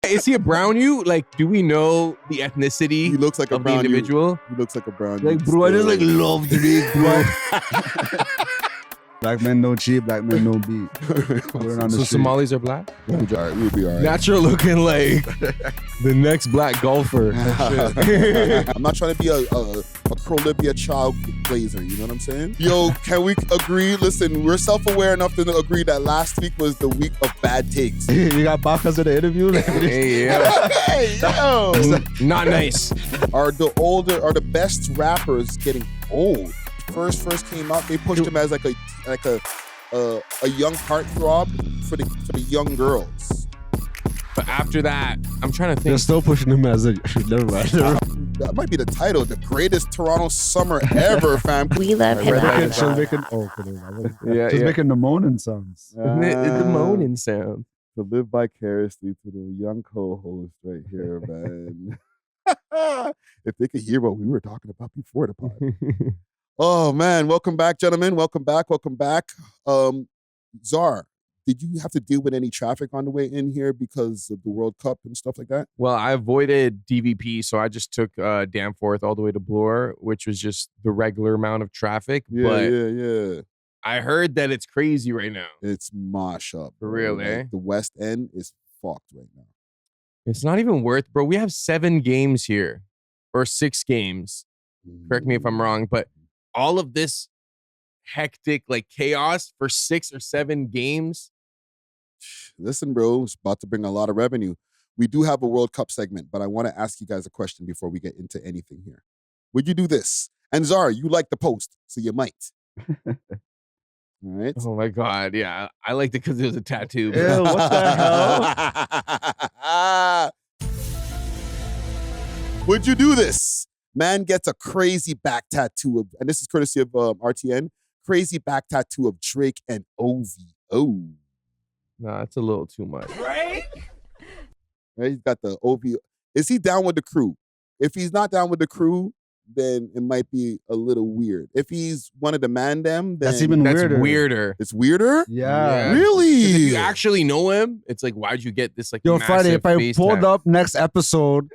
Is he a brown you? Like, do we know the ethnicity He looks like a of the brown individual? He looks like a brown Like, bro, I just like love Drake, bro. Black men no cheat, black men no beat. We're on the So street. Somalis are black? All right, we'll be all right. Natural looking like the next black golfer. I'm not trying to be a Prolibia child blazer, you know what I'm saying? Yo, can we agree? Listen, we're self-aware enough to agree that last week was the week of bad takes. You got Bacchus in the interview? Hey, yeah. Hey, yo! Not nice. Are the best rappers getting old? First came out, they pushed him as like a young heartthrob for the young girls. But after that, I'm trying to think. They're still pushing him as a... Never mind. That might be the title, the greatest Toronto summer ever, fam. We love hip-hop. She's making making the moaning sounds. The moaning sound. To live vicariously to the young co-host right here, man. If they could hear what we were talking about before the pod. Oh, man. Welcome back, gentlemen. Welcome back. Czar, did you have to deal with any traffic on the way in here because of the World Cup and stuff like that? Well, I avoided DVP, so I just took Danforth all the way to Bloor, which was just the regular amount of traffic. Yeah. I heard that it's crazy right now. It's mosh up. For real, eh? The West End is fucked right now. It's not even worth, bro. We have 7 games here, or 6 games. Correct me if I'm wrong, but all of this hectic like chaos for 6 or 7 games. Listen, bro, it's about to bring a lot of revenue. We do have a World Cup segment, but I want to ask you guys a question before we get into anything here. Would you do this? And Czar, you like the post, so you might. All right. Oh my God. Yeah. I liked it because it was a tattoo. Ew, what the hell? Would you do this? Man gets a crazy back tattoo of, and this is courtesy of RTN, crazy back tattoo of Drake and O.V.O. Nah, that's a little too much. Right? He's got the O.V.O. Is he down with the crew? If he's not down with the crew, then it might be a little weird. If he's one of the man them, then That's even weirder. It's weirder? Yeah. Really? 'Cause if you actually know him, it's like, why'd you get this like Yo, massive Friday, if I face pulled tat? up next episode,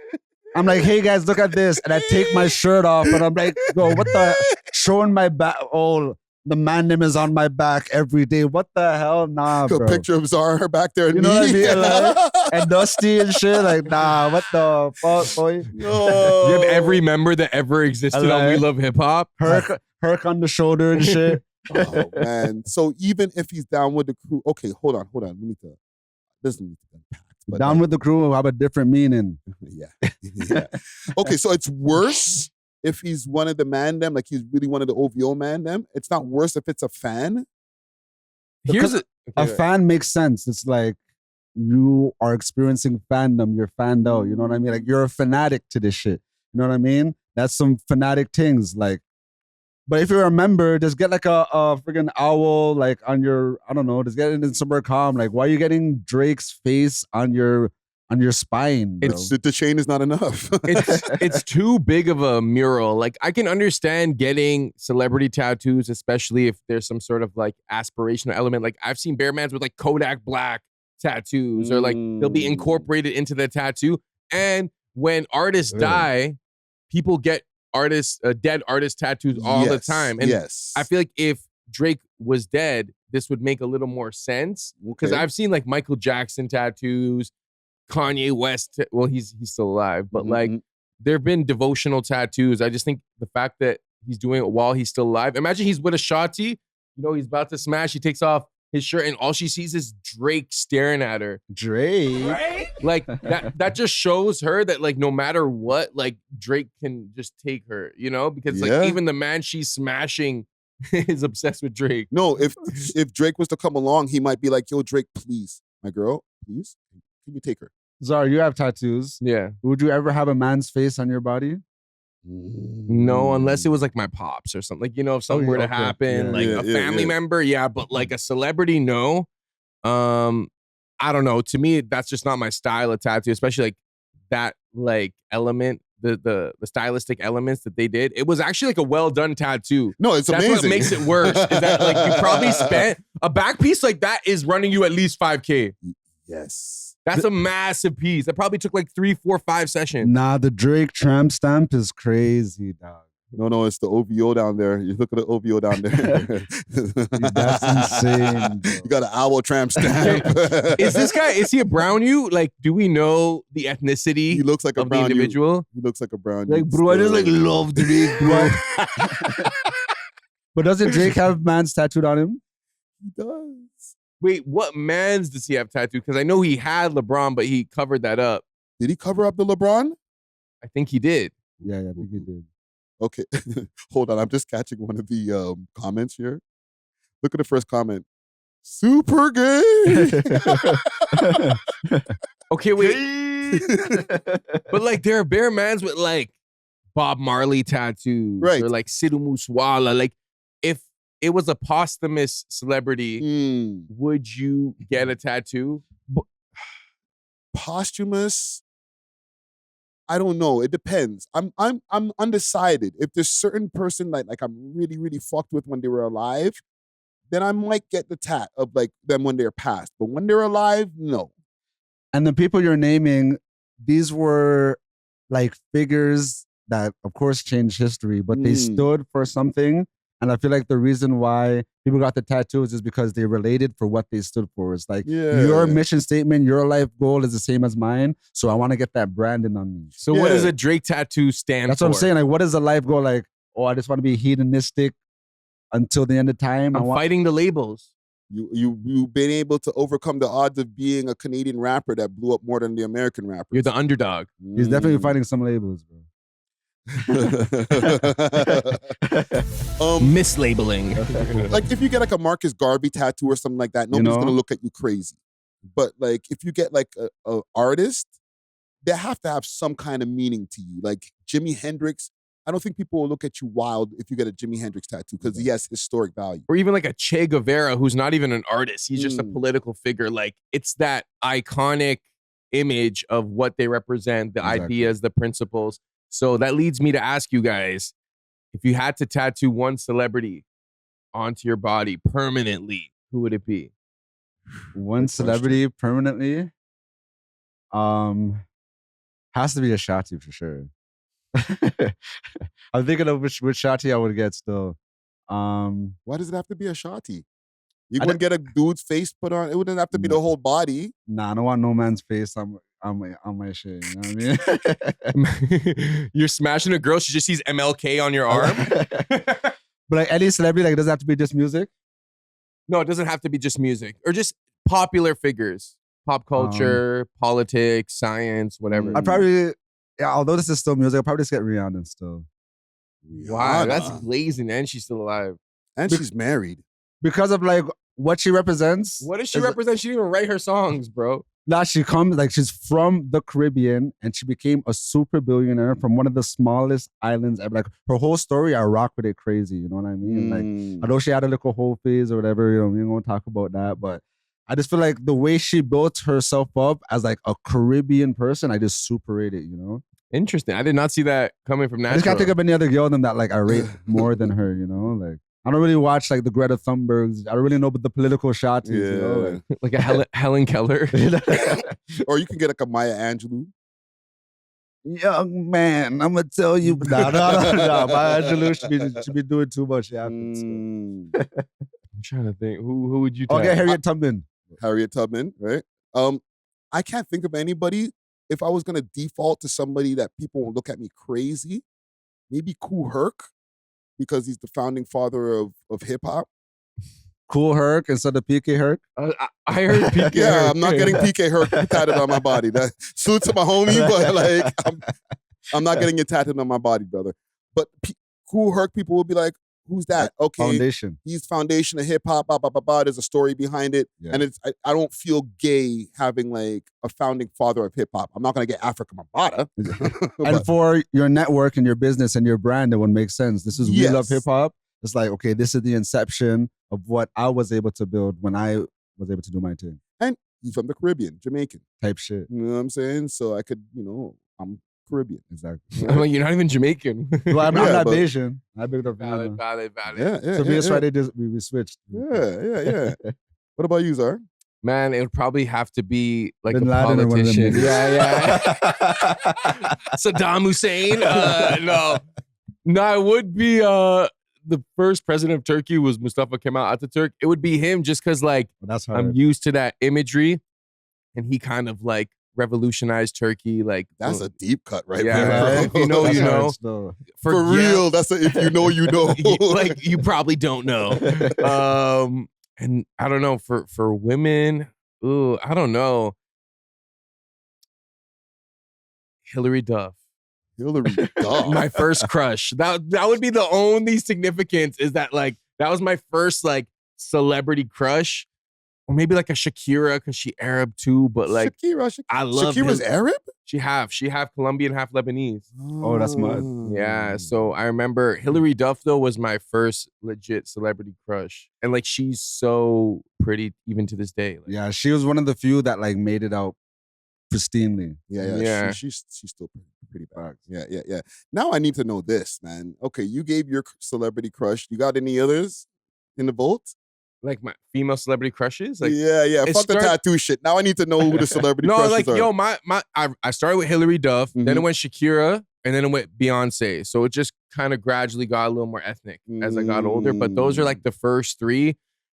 I'm like, hey guys, look at this. And I take my shirt off and I'm like, yo, what the, showing my back. Oh, the man name is on my back every day. What the hell? Nah, bro. A picture of Czar back there. You know what I mean? Like, and Dusty and shit. Like, nah, what the fuck, boy? Oh. You have every member that ever existed on We Love Hip Hop. Herc on the shoulder and shit. Oh, man. So even if he's down with the crew, okay, hold on. Doesn't need to unpack. But Down with the crew will have a different meaning. Yeah. Okay, so it's worse if he's one of the man them, like he's really one of the OVO man them. It's not worse if it's a fan. A fan makes sense. It's like you are experiencing fandom. You're fanned out. You know what I mean? Like you're a fanatic to this shit. You know what I mean? That's some fanatic things. Like, but if you remember, just get like a friggin' owl like on your, I don't know, just get it in somewhere calm. Like, why are you getting Drake's face on your spine, bro? The chain is not enough. It's too big of a mural. Like, I can understand getting celebrity tattoos, especially if there's some sort of like aspirational element. Like, I've seen Bearmans with like Kodak Black tattoos, or like they'll be incorporated into the tattoo. And when artists die, people get dead artist tattoos all the time. And I feel like if Drake was dead, this would make a little more sense. Because I've seen like Michael Jackson tattoos, Kanye West. Well, he's still alive, but like there have been devotional tattoos. I just think the fact that he's doing it while he's still alive. Imagine he's with a shawty, he's about to smash. He takes off his shirt and all she sees is Drake staring at her. Drake? Right? Like that just shows her that like no matter what, like Drake can just take her, because like even the man she's smashing is obsessed with Drake. No, if Drake was to come along, he might be like, yo, Drake, please, my girl, please, can you take her? Czar, you have tattoos. Yeah. Would you ever have a man's face on your body? No, unless it was like my pops or something. Like, if something were to happen, a family member, but like a celebrity, no. I don't know. To me, that's just not my style of tattoo, especially like that like element, the stylistic elements that they did. It was actually like a well done tattoo. No, it's amazing. That's what makes it worse. Is that like you probably spent a back piece like that is running you at least $5,000. Yes. That's a massive piece. That probably took like 3, 4, 5 sessions. Nah, the Drake tramp stamp is crazy, dog. No, it's the OVO down there. You look at the OVO down there. That's insane, bro. You got an owl tramp stamp. Is this guy, is he a brown you? Like, do we know the ethnicity He looks like a of the brown individual? He looks like a brown Like, bro, I just like love Drake, bro. But doesn't Drake have man's tattooed on him? He does. Wait, what mans does he have tattooed? Because I know he had LeBron, but he covered that up. Did he cover up the LeBron? I think he did. Yeah, I think he did. Okay, hold on. I'm just catching one of the comments here. Look at the first comment. Super gay. Okay, wait. But like, there are bare mans with like Bob Marley tattoos, Right? Or like Sidhu Moosewala. Like, if it was a posthumous celebrity, would you get a tattoo? Posthumous. I don't know. It depends. I'm undecided. If there's certain person like I'm really, really fucked with when they were alive, then I might get the tat of like them when they're passed. But when they're alive, no. And the people you're naming, these were like figures that, of course, changed history, but they stood for something. And I feel like the reason why people got the tattoos is because they related for what they stood for. It's like your mission statement, your life goal is the same as mine. So I want to get that branding on me. So what does a Drake tattoo stand for? That's what I'm saying. Like, what is the life goal? Like, oh, I just want to be hedonistic until the end of time. I'm fighting the labels. You've been able to overcome the odds of being a Canadian rapper that blew up more than the American rapper. You're the underdog. He's definitely fighting some labels, bro. Mislabeling. Like if you get like a Marcus Garvey tattoo or something like that, nobody's gonna look at you crazy. But like if you get like a artist, they have to have some kind of meaning to you. Like Jimi Hendrix, I don't think people will look at you wild if you get a Jimi Hendrix tattoo because he has historic value. Or even like a Che Guevara, who's not even an artist. He's just a political figure. Like it's that iconic image of what they represent, the ideas, the principles. So that leads me to ask you guys, if you had to tattoo one celebrity onto your body permanently, who would it be? One celebrity permanently? Has to be a Shotty for sure. I'm thinking of which Shotty I would get still. Why does it have to be a Shotty? You wouldn't get a dude's face put on. It wouldn't have to be the whole body. Nah, I don't want no man's face on my shit. You know what I mean? You're smashing a girl. She just sees MLK on your arm. But like any celebrity, like, does it have to be just music? No, it doesn't have to be just music or just popular figures, pop culture, politics, science, whatever. I'd probably, although this is still music, I'd probably just get Rihanna still. Wow, that's glazing, and she's still alive, and she's married. Because of like what she represents. What does she represent? She didn't even write her songs, bro. Nah, she comes, like, she's from the Caribbean and she became a super billionaire from one of the smallest islands ever. Like, her whole story, I rock with it crazy. You know what I mean? Like, I know she had a little whole phase or whatever, you know, we ain't gonna talk about that. But I just feel like the way she built herself up as like a Caribbean person, I just super rate it, you know? Interesting. I did not see that coming from Nashville. I just can't think of any other girl than that, like, I rate more than her, you know? Like, I don't really watch like the Greta Thunbergs. I don't really know about the political shots. You know? Like a Helen Keller. Or you can get like a Maya Angelou. Young man, I'm going to tell you. No. Maya Angelou should be doing too much. I'm trying to think. Who would you take? Okay, Harriet Tubman. Harriet Tubman, right? I can't think of anybody. If I was going to default to somebody that people will look at me crazy, maybe Kool Herc. Because he's the founding father of hip hop. Kool Herc instead of PK Herc? I heard PK Herc. I'm not getting PK Herc tatted on my body. That suits my homie, but like I'm not getting it tatted on my body, brother. But Kool Herc people will be like, who's that? Okay, foundation. He's foundation of hip hop. Blah blah blah blah. There's a story behind it, and it's I don't feel gay having like a founding father of hip hop. I'm not gonna get Africa Mabata. And for your network and your business and your brand, it would make sense. This is We Love Hip Hop. It's like, okay, this is the inception of what I was able to build when I was able to do my thing. And he's from the Caribbean, Jamaican type shit. You know what I'm saying? So I could, I'm Caribbean. Exactly. I'm like, you're not even Jamaican. Well, I'm not Asian. I picked up valid. Yeah. So that's why we switched. Yeah. What about you, Zar? Man, it would probably have to be like Bin a Laden or one of them politician. niggas. Yeah. Saddam Hussein. No, it would be the first president of Turkey was Mustafa Kemal Atatürk. It would be him just because like That's I'm hard. used to that imagery, and he kind of like revolutionized Turkey. Like That's a deep cut, right? Yeah, there, bro. if you know, That's you hard know. still. For real. That's if you know, you know. Like you probably don't know. And I don't know for women. Ooh, I don't know. Hillary Duff. Hillary Duff. My first crush. That would be the only significance is that like that was my first like celebrity crush. Or maybe like a Shakira because she Arab too, but like Shakira. I love Shakira's Arab? She half Colombian, half Lebanese. Oh, that's mad. Yeah, so I remember Hillary Duff though was my first legit celebrity crush, and like she's so pretty even to this day. Like, Yeah, she was one of the few that like made it out pristinely. Yeah. She's still pretty bad. Yeah. Now I need to know this, man. Okay, you gave your celebrity crush. You got any others in the vault? Like my female celebrity crushes. Like yeah. Fuck the tattoo shit. Now I need to know who the celebrity crushes like are. yo, I started with Hillary Duff, then Mhm. it went Shakira, and then it went Beyonce. So it just kind of gradually got a little more ethnic as I got older. But those are like the first three.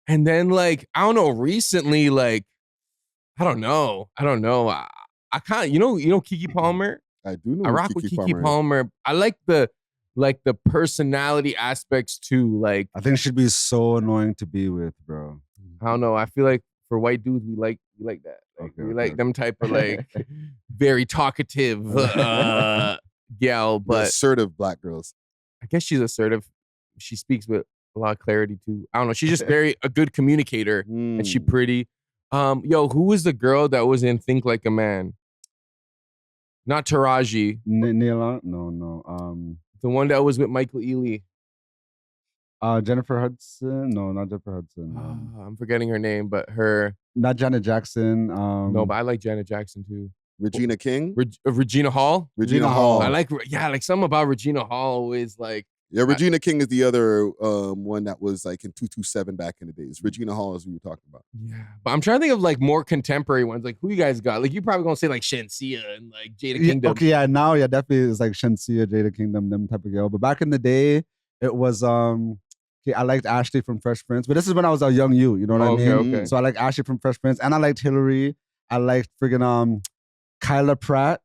And then like, I don't know, recently, like, I don't know. I kind of, you know Keke Palmer? I do know I rock with Keke Palmer. I like the personality aspects too. Like, I think she'd be so annoying to be with, bro. I don't know. I feel like for white dudes, we like that. Like we like them type of like very talkative gal, but The assertive black girls. I guess she's assertive. She speaks with a lot of clarity too. I don't know. She's just a good communicator, and she pretty. Yo, who was the girl that was in Think Like a Man? Not Taraji. Neil? No. The one that was with Michael Ealy. Jennifer Hudson? No, not Jennifer Hudson. I'm forgetting her name, but her. Not Janet Jackson. No, but I like Janet Jackson too. Regina King? Regina Hall? Regina Hall. I like something about Regina Hall is like. Yeah, Regina King is the other one that was like in 227 back in the days. Regina Hall is who you're talking about. Yeah, but I'm trying to think of like more contemporary ones. Like who you guys got? Like you probably gonna say like Shensia and like Jada Kingdom. Okay, yeah, now definitely it's like Shensia, Jada Kingdom, them type of girl. But back in the day, it was okay, I liked Ashley from Fresh Prince, but this is when I was a young you know what I mean? Okay. So I like Ashley from Fresh Prince, and I liked Hillary. I liked friggin' Kyla Pratt.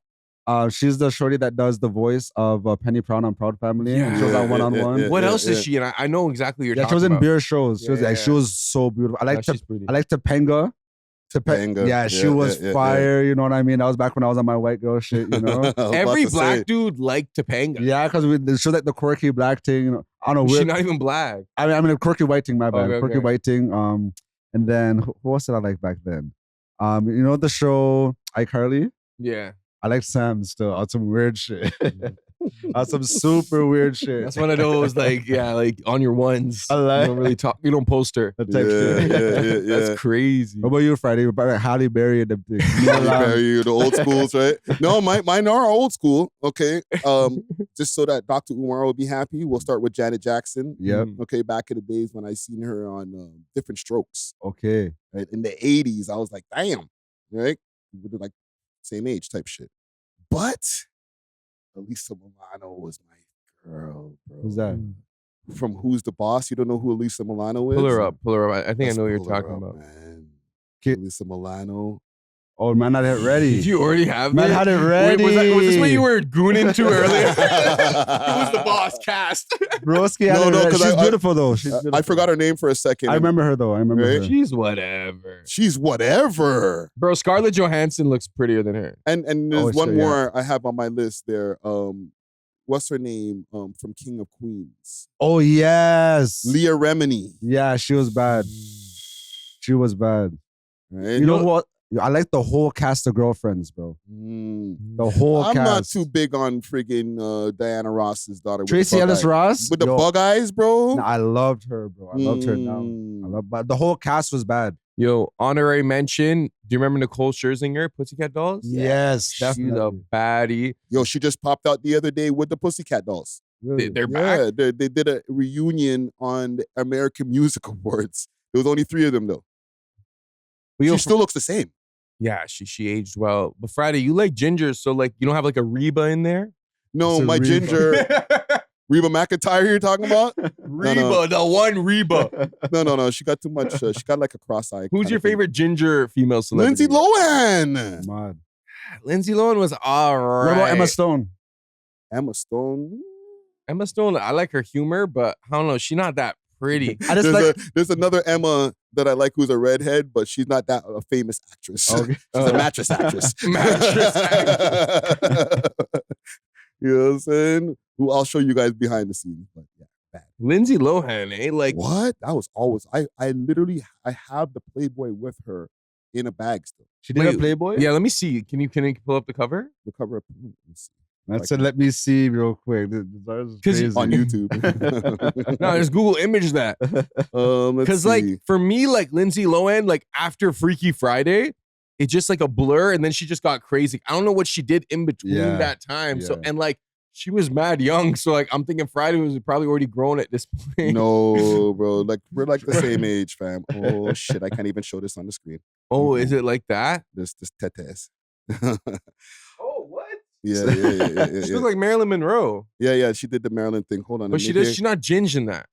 She's the shorty that does the voice of Penny Proud on Proud Family. Yeah. She was on One-on-One. What else is she? And I know exactly what you're Yeah, talking she was in about. beer shows. She was so beautiful. I liked Topanga. Topanga. Yeah, she was fire. You know what I mean? That was back when I was on my white girl shit. You know, every black dude liked Topanga. Yeah, because she was like the quirky black thing. You know, I don't know. She's not even black. I mean, a quirky white thing. My bad. Okay. White thing. And then who else did I like back then? You know the show iCarly? Yeah. I like Sam still on some weird shit. On some super weird shit. That's one of those like on your ones. I like. You don't really talk. You don't post her. Yeah. That's crazy. What about you, Friday? About like Halle Berry and them things. Halle Berry, the old schools, right? No, mine are old school. Okay. Just so that Dr. Umar will be happy, we'll start with Janet Jackson. Yep. Okay, back in the days when I seen her on Different Strokes. Okay. Right? In the 80s, I was like, damn. Right? We're like same age type shit. But Elisa Milano was my girl, bro. Who's that? From Who's the Boss? You don't know who Elisa Milano is? Pull her up. I think I know what you're pull her talking up, about. Man. Okay. Elisa Milano. Oh, man, I had it ready. Did you already have Man, it? I had it ready. Wait, was this what you were gooning to earlier? Who's the Boss cast? Broski had it ready. She's beautiful, though. She's beautiful. I forgot her name for a second. I remember her, though. I remember her. She's whatever. She's whatever. Bro, Scarlett Johansson looks prettier than her. And there's one more I have on my list there. What's her name? From King of Queens. Oh, yes. Leah Remini. Yeah, she was bad. She was bad. Right? You know what? I like the whole cast of Girlfriends, bro. The whole cast. I'm not too big on friggin' Diana Ross's daughter. Tracy Ellis Ross? With the bug eyes, bro? I loved her, bro. I loved her now. But the whole cast was bad. Yo, honorary mention. Do you remember Nicole Scherzinger, Pussycat Dolls? Yes, definitely. She's a baddie. Yo, she just popped out the other day with the Pussycat Dolls. Really? They're back? Yeah, they did a reunion on the American Music Awards. There was only 3 of them, though. But she still looks the same. Yeah, she aged well. But Friday, you like ginger, so like you don't have like a Reba in there? No, my Reba. ginger. Reba McEntire you're talking about? Reba, the one Reba. No. She got too much. She got like a cross-eye. Who's your favorite ginger female celebrity? Lindsay Lohan. Mad. Lindsay Lohan was all right. What about Emma Stone? Emma Stone. Emma Stone, I like her humor, but I don't know. She's not that pretty. There's another Emma that I like who's a redhead, but she's not that a famous actress. Okay. She's a mattress actress. Mattress actress. You know what I'm saying? Who I'll show you guys behind the scenes. But yeah, bad. Lindsay Lohan, eh? Like what? That was always I literally have the Playboy with her in a bag still. She did a Playboy? Yeah, let me see. Can you pull up the cover? The cover of let me see. That's it. Let me see real quick. Because on YouTube. No, just Google image that. Because like for me, like Lindsay Lohan, like after Freaky Friday, it's just like a blur, and then she just got crazy. I don't know what she did in between that time. Yeah. So and like she was mad young. So like I'm thinking Friday was probably already grown at this point. No, bro. Like we're like the same age, fam. Oh shit, I can't even show this on the screen. Oh, is it like that? This tetes. Oh, what? Yeah. She looked like Marilyn Monroe. Yeah. She did the Marilyn thing. Hold on. But she's not ginger in that.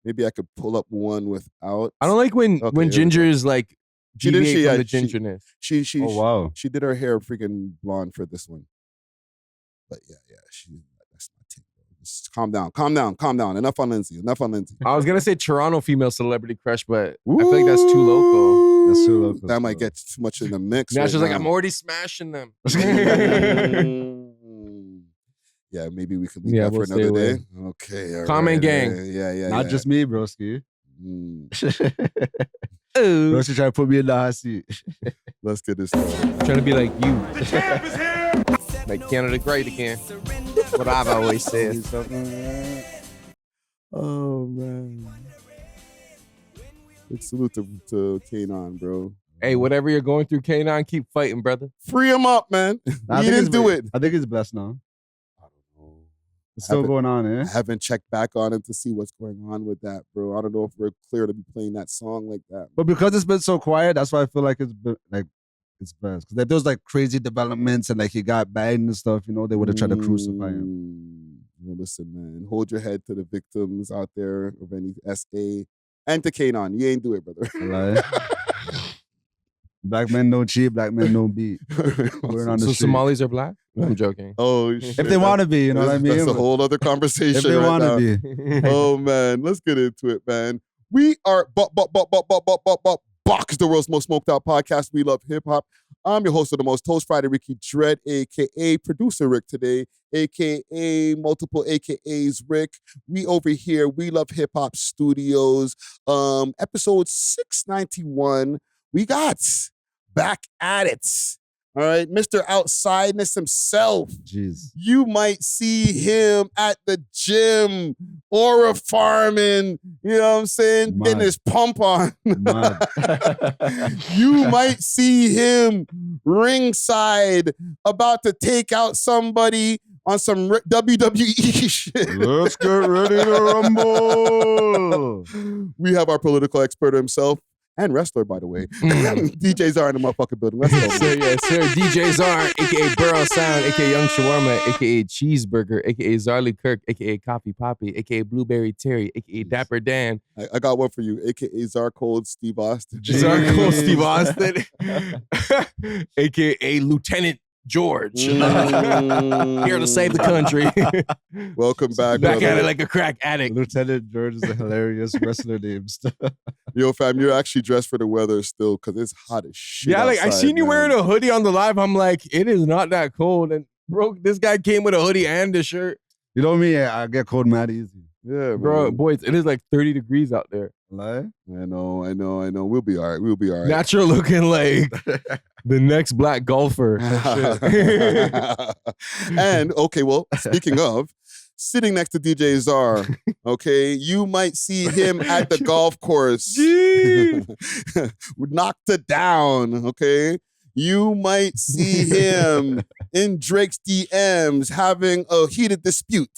Maybe I could pull up one without. I don't like when ginger is like deviate from the gingerness. She oh wow. She did her hair freaking blonde for this one. But yeah. That's my take. Just calm down. Enough on Lindsay. I was gonna say Toronto female celebrity crush, but I feel like that's too local. That's too local. That might get too much in the mix. Now right she's like, now. I'm already smashing them. Yeah, maybe we could leave that for another day. Okay. All Comment gang. Yeah. Not just me, broski. Ooh. Broski trying to put me in the hot seat. Let's get this started. Trying to be like you. The champ is here. Like Canada great again. What I've always said. Oh man. Big salute to Kanan, bro. Hey, whatever you're going through, K9, keep fighting, brother. Free him up, man. He didn't do it. I think he's blessed now. I don't know. It's still going on, eh? I haven't checked back on him to see what's going on with that, bro. I don't know if we're clear to be playing that song like that. But because it's been so quiet, that's why I feel like it's been like it's best. Because if there was like crazy developments and like he got bagged and stuff, you know, they would have tried to crucify him. Well, listen, man. Hold your head to the victims out there of any SA and to Kanan. You ain't do it, brother. Black men don't cheat, black men don't beat. We're on the so street. Somalis are black? No, I'm joking. Oh, shit. If they want to be, you know what I mean? That's a whole other conversation. If they want to be. Oh, man. Let's get into it, man. We are Box, the world's most smoked out podcast. We love hip hop. I'm your host of the most, Toast Friday, Ricky Dread, aka Producer Rick today, aka multiple AKAs Rick. We over here, We Love Hip Hop Studios, episode 691. We got back at it. All right, Mr. Outsideness himself. Jeez. You You might see him at the gym or farming, you know what I'm saying? Mad. Getting his pump on. Mad. You might see him ringside about to take out somebody on some WWE shit. Let's get ready to rumble. We have our political expert himself. And wrestler, by the way. DJs are in the motherfucking building. Let's go. Yes, sir. DJs are, aka Burrow Sound, aka Young Shawarma, aka Cheeseburger, aka Zarly Kirk, aka Coffee Poppy, aka Blueberry Terry, aka Dapper Dan. I got one for you, aka Zarcold Steve Austin. Zarcold Steve Austin, aka Lieutenant George. Here to save the country. Welcome back, Back brother. at it like a crack addict. Lieutenant George is a hilarious wrestler name. Yo, fam, you're actually dressed for the weather still because it's hot as shit. Yeah, like I outside, seen you man. wearing a hoodie on the live. I'm like, it is not that cold. And bro, this guy came with a hoodie and a shirt. You know me, I get cold mad easy. Yeah, Bro, man. boys, it is like 30 degrees out there. Lie? I know. We'll be all right. Natural looking like the next black golfer. And, okay, well, speaking of, sitting next to DJ Czar, okay, you might see him at the golf course. Knocked it down, okay? You might see him in Drake's DMs having a heated dispute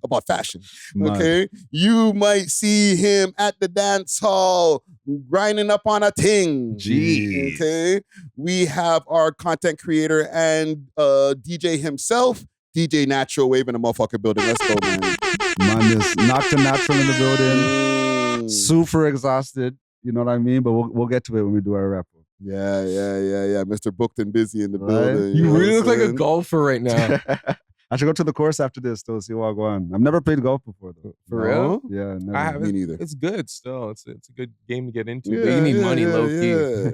about fashion. Man. Okay, you might see him at the dance hall grinding up on a ting. Jeez. Okay, we have our content creator and DJ himself, DJ Natural, waving a motherfucker building. Let's go, man. Man, this Knocked Natural in the building. Super exhausted. You know what I mean? But we'll get to it when we do our wrap up. Yeah. Mr. Booked and Busy in the Right? building. You know really what look I'm like a saying? golfer right now. I should go to the course after this to see what I go on. I've never played golf before though. For real? Yeah, never. I haven't. Me neither. It's good still. It's a good game to get into. But you need money low key. Yeah.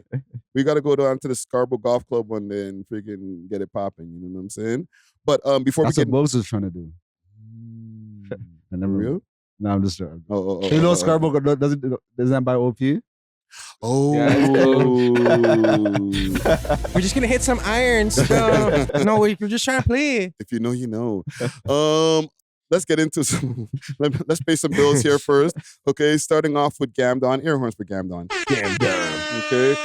We got to go down to the Scarborough Golf Club one day and freaking get it popping. You know what I'm saying? But before That's we what get Bugs was trying to do. I never. real? No, I'm just joking. Oh. You know Scarborough doesn't that buy OP? Oh. We're just gonna hit some irons. So. No, we're just trying to play. If you know, you know. Let's get into some. Let's pay some bills here first. Okay, starting off with Gamdon. Air horns for Gamdon. Okay.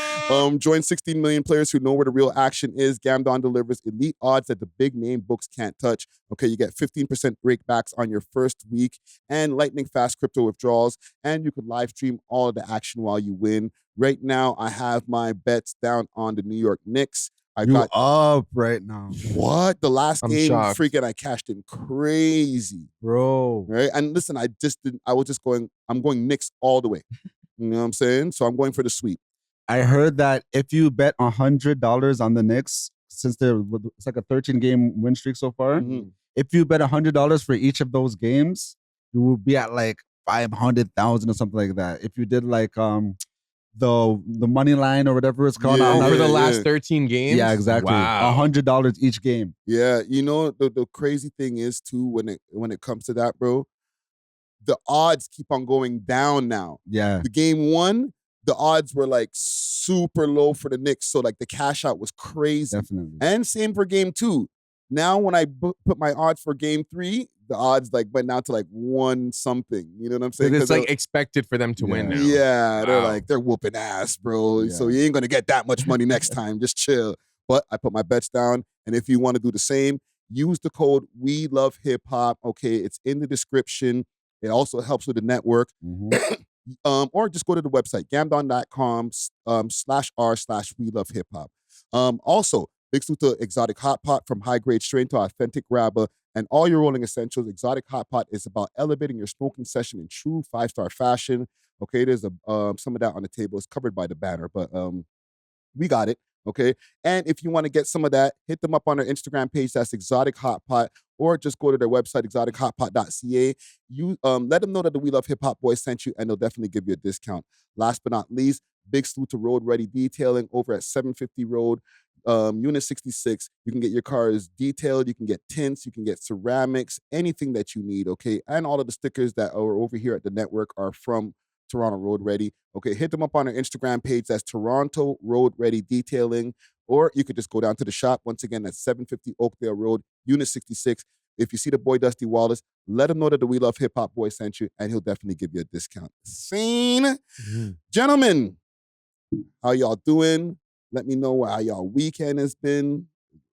Join 16 million players who know where the real action is. Gamdon delivers elite odds that the big name books can't touch. Okay, you get 15% breakbacks on your first week and lightning fast crypto withdrawals, and you can live stream all of the action while you win. Right now, I have my bets down on the New York Knicks. I You got up right now, what? The last I'm game, shocked. freaking, I cashed in crazy. bro. Right? And listen, I was just going, I'm going Knicks all the way. You know what I'm saying? So I'm going for the sweep. I heard that if you bet $100 on the Knicks, since it's like a 13-game win streak so far, Mhm. if you bet $100 for each of those games, you will be at like 500,000 or something like that. If you did like the money line or whatever it's called, Yeah, For the yeah. last 13 games? yeah, exactly, Wow. $100 each game. Yeah, you know, the crazy thing is too, when it comes to that, bro, the odds keep on going down now. Yeah, The game one, the odds were like super low for the Knicks. So like the cash out was crazy. definitely. And same for game two. Now when I put my odds for game three, the odds like went down to like one something. You know what I'm So saying? it's 'Cause like expected for them to win now. yeah, Wow. they're whooping ass, bro. So Yeah. you ain't gonna get that much money next time. Just chill. But I put my bets down, and if you want to do the same, use the code welovehiphop. Okay, it's in the description. It also helps with the network. Mhm. Or just go to the website gamdon.com /r/welovehiphop. Also, big salute to Exotic Hot Pot, from high grade strain to authentic grabber and all your rolling essentials. Exotic Hot Pot is about elevating your smoking session in true 5-star fashion. Okay, there's some of that on the table. It's covered by the banner, but we got it. Okay, and if you want to get some of that, hit them up on their Instagram page. That's Exotic Hot Pot, or just go to their website exotichotpot.ca. You let them know that the We Love Hip Hop boys sent you, and they'll definitely give you a discount. Last but not least, big salute to Road Ready Detailing over at 750 Road, Unit 66. You can get your cars detailed. You can get tints. You can get ceramics. Anything that you need. Okay, and all of the stickers that are over here at the network are from Toronto Road Ready. Okay, hit them up on their Instagram page. That's Toronto Road Ready Detailing. Or you could just go down to the shop. Once again, that's 750 Oakdale Road, Unit 66. If you see the boy Dusty Wallace, let him know that the We Love Hip Hop boy sent you, and he'll definitely give you a discount. Scene. Gentlemen, how y'all doing? Let me know how y'all weekend has been.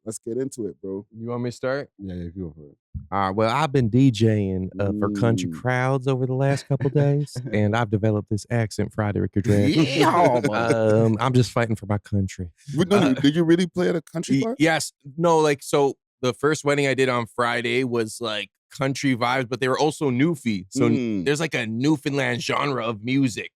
Let's get into it, bro. You want me to start? Yeah, go for it. Well, I've been DJing for country Mm. crowds over the last couple days, and I've developed this accent, Frederick Drag. I'm just fighting for my country. No, did you really play at a country bar? Yes. No, like, so the first wedding I did on Friday was like country vibes, but they were also Newfie. So there's like a Newfoundland genre of music.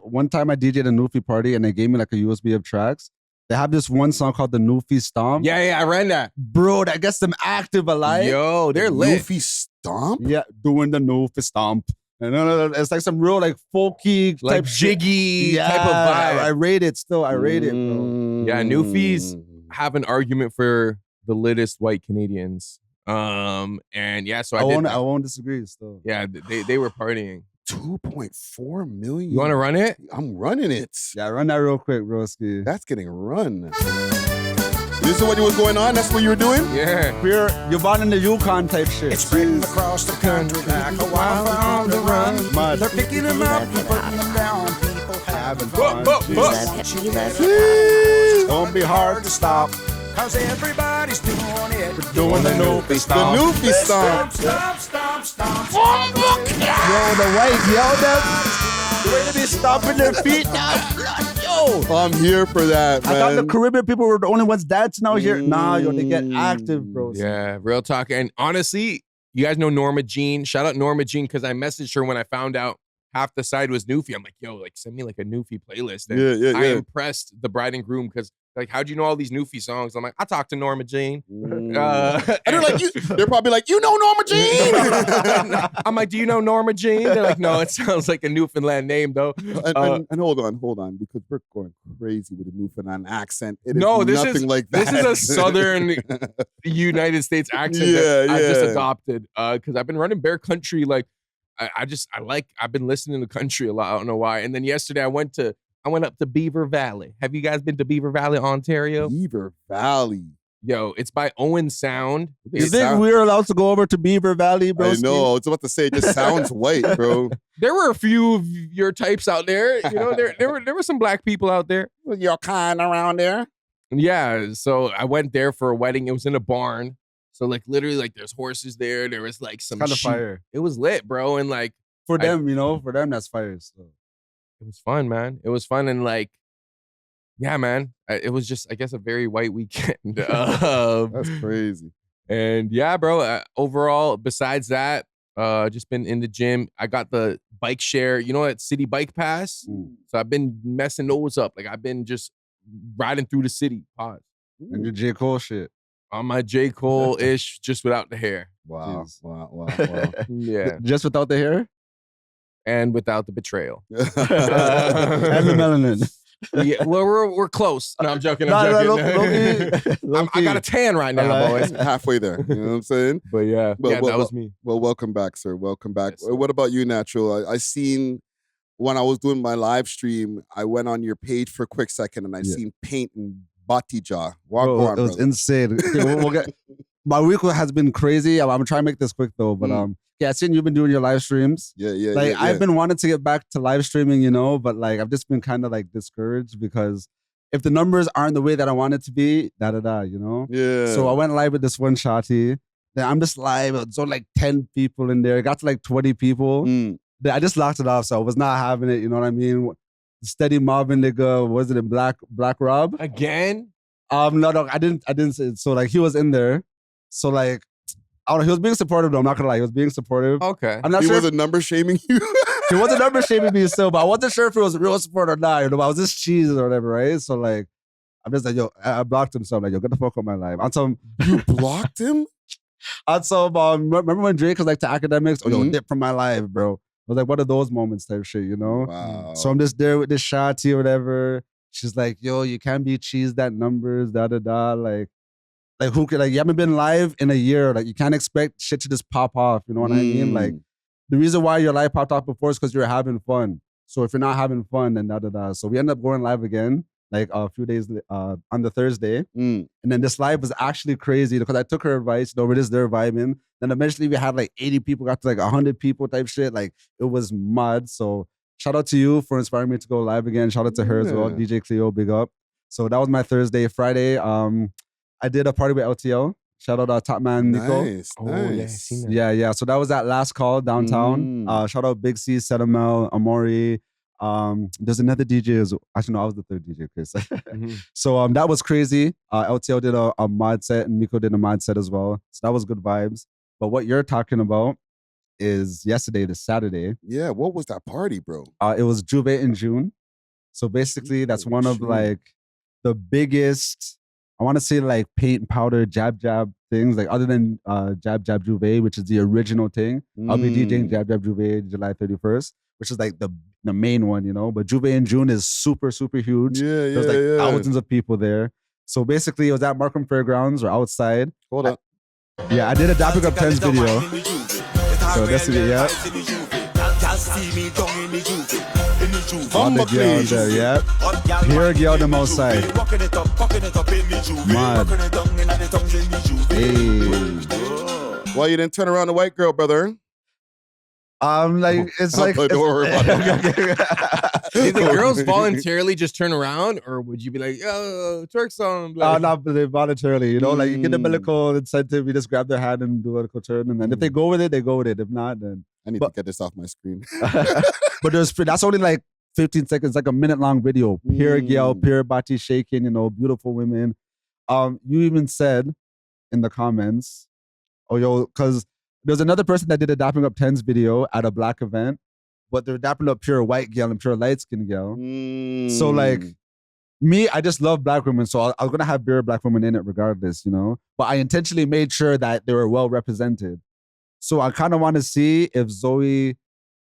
One time I DJ'd a Newfie party and they gave me like a USB of tracks. They have this one song called the Newfie Stomp. Yeah, I ran that. Bro, that gets them active alive. Yo, they're lit. Newfie Stomp? Yeah, doing the Newfie Stomp. And no, it's like some real like folky Like type shit. jiggy type of vibe. I rate it still. I rate it, bro. Yeah, Newfies have an argument for the littest white Canadians. And yeah, so I won't disagree still. Yeah, they were partying. 2.4 million. You want to run it? I'm running it. Yeah, run that real quick, broski. That's getting run. This is what was going on? That's what you were doing? Yeah. You're born in the Yukon type shit. It's spreading across the country like a wildfire on the run. Mud. They're picking them up and putting them down. People having fun. Don't be hard to stop. Cause everybody's doing it. Doing the Newfie The Stomp. Newfie Stomp. Stomp, stomp, stomp, Yo, the white yelled them. Where did they stomping their feet now? Yo, I'm here for that, man. I thought the Caribbean people were the only ones dancing out here. Nah, yo, they get active, bro. Yeah, real talk. And honestly, you guys know Norma Jean. Shout out Norma Jean, because I messaged her when I found out half the side was Newfie. I'm like, yo, like send me like a Newfie playlist. And I impressed the bride and groom because like, how'd you know all these Newfie songs? I'm like, I talked to Norma Jean. And they're like, they're probably like, you know Norma Jean. I'm like, do you know Norma Jean? They're like, no, it sounds like a Newfoundland name though. And hold on, because we're going crazy with the Newfoundland accent. It is this nothing is like that. This is a Southern United States accent that I just adopted because I've been running Bear Country. Like, I've been listening to country a lot. I don't know why. And then yesterday I went up to Beaver Valley. Have you guys been to Beaver Valley, Ontario? Beaver Valley. Yo, it's by Owen Sound. You think we're allowed to go over to Beaver Valley, bro? I know. I was about to say, it just sounds white, bro. There were a few of your types out there. You know, there were some black people out there. Your kind around there. Yeah. So I went there for a wedding. It was in a barn. So like literally, like there's horses there. There was like some kind of fire. It was lit, bro. And like for them, that's fire. So. It was fun, man. It was fun. And like, yeah, man, it was just, I guess, a very white weekend. That's crazy. And yeah, bro, overall, besides that, just been in the gym. I got the bike share, that City Bike Pass. So I've been messing those up. Like I've been just riding through the city. Pause. And your J. Cole shit. On my J. Cole-ish, just without the hair. Wow. Yeah. Just without the hair? And without the betrayal. And the melanin. Yeah, well, we're close. No, I'm joking. I got a tan right now, boys. Halfway there. You know what I'm saying? But yeah, that was me. Well, welcome back, sir. Welcome back. Yes, sir. What about you, Natural? I seen when I was doing my live stream, I went on your page for a quick second and I seen paint and Batija. It was insane. Okay, my week has been crazy. I'm trying to make this quick though, but I seen you've been doing your live streams. Yeah. I've been wanting to get back to live streaming, but like I've just been kind of like discouraged because if the numbers aren't the way that I want it to be, Yeah. So I went live with this one shotty. Then I'm just live. So like 10 people in there. It got to like 20 people. Then I just locked it off, so I was not having it. You know what I mean? Steady mobbing nigga. Was it in Black Rob again? No, I didn't say it. So like he was in there. So like. I don't know, he was being supportive though, I'm not gonna lie. He was being supportive. Okay. I'm not sure. He wasn't number shaming you? He wasn't number shaming me still, but I wasn't sure if it was real support or not. I was just cheese or whatever, right? So like, I'm just like, yo, I blocked him. So I'm like, yo, get the fuck out of my life. On some, you blocked him? On some, remember when Drake was like to academics? Oh, yo, dip from my life, bro. It was like one of those moments type shit, Wow. So I'm just there with this shotty or whatever. She's like, yo, you can't be cheese that numbers, Like who could you haven't been live in a year. Like you can't expect shit to just pop off. You know what I mean? Like the reason why your live popped off before is because you're having fun. So if you're not having fun, then So we ended up going live again, like a few days on the Thursday. And then this live was actually crazy because I took her advice, we're just there vibing. Then eventually we had like 80 people, got to like 100 people type shit. Like it was mad. So shout out to you for inspiring me to go live again. Shout out to her as well. DJ Cleo, big up. So that was my Thursday. Friday, I did a party with LTL. Shout out Top Man Nico. Nice. Yeah. So that was at Last Call downtown. Shout out Big C, Sedamel, Amori. There's another DJ. Actually, no, I was the third DJ, Chris. So that was crazy. LTL did a mod set and Miko did a mod set as well. So that was good vibes. But what you're talking about is yesterday, this Saturday. Yeah, what was that party, bro? It was Juve in June. So basically, that's one of like the biggest, I want to say like paint, powder, jab things, like other than Jab Juve, which is the original thing. I'll be DJing Jab Juve July 31st, which is like the main one, But Juve in June is super, super huge. There's like thousands of people there. So basically, it was at Markham Fairgrounds or outside. Hold up. Yeah, I did a Dapping Up 10's video. So that's it, yeah. All the girls there, yeah. Here, girl, them outside. Mad. Hey. Why you didn't turn around the white girl, brother? Like it's like don't worry about it. Did the girls voluntarily just turn around, or would you be like, "Yo, twerk song"? Like, not voluntarily. You know, like you get a medical incentive. You just grab their hand and do a little turn, and then if they go with it, they go with it. If not, then I need to get this off my screen. but that's only like 15 seconds, like a minute long video. Pure girl, pure body shaking. You know, beautiful women. You even said in the comments, "Oh yo," because there's another person that did a dapping up tens video at a black event, but they're dapping up pure white girl and pure light skinned girl. So like me, I just love black women, so I was gonna have pure black women in it regardless, you know. But I intentionally made sure that they were well represented. So I kind of want to see if Zoe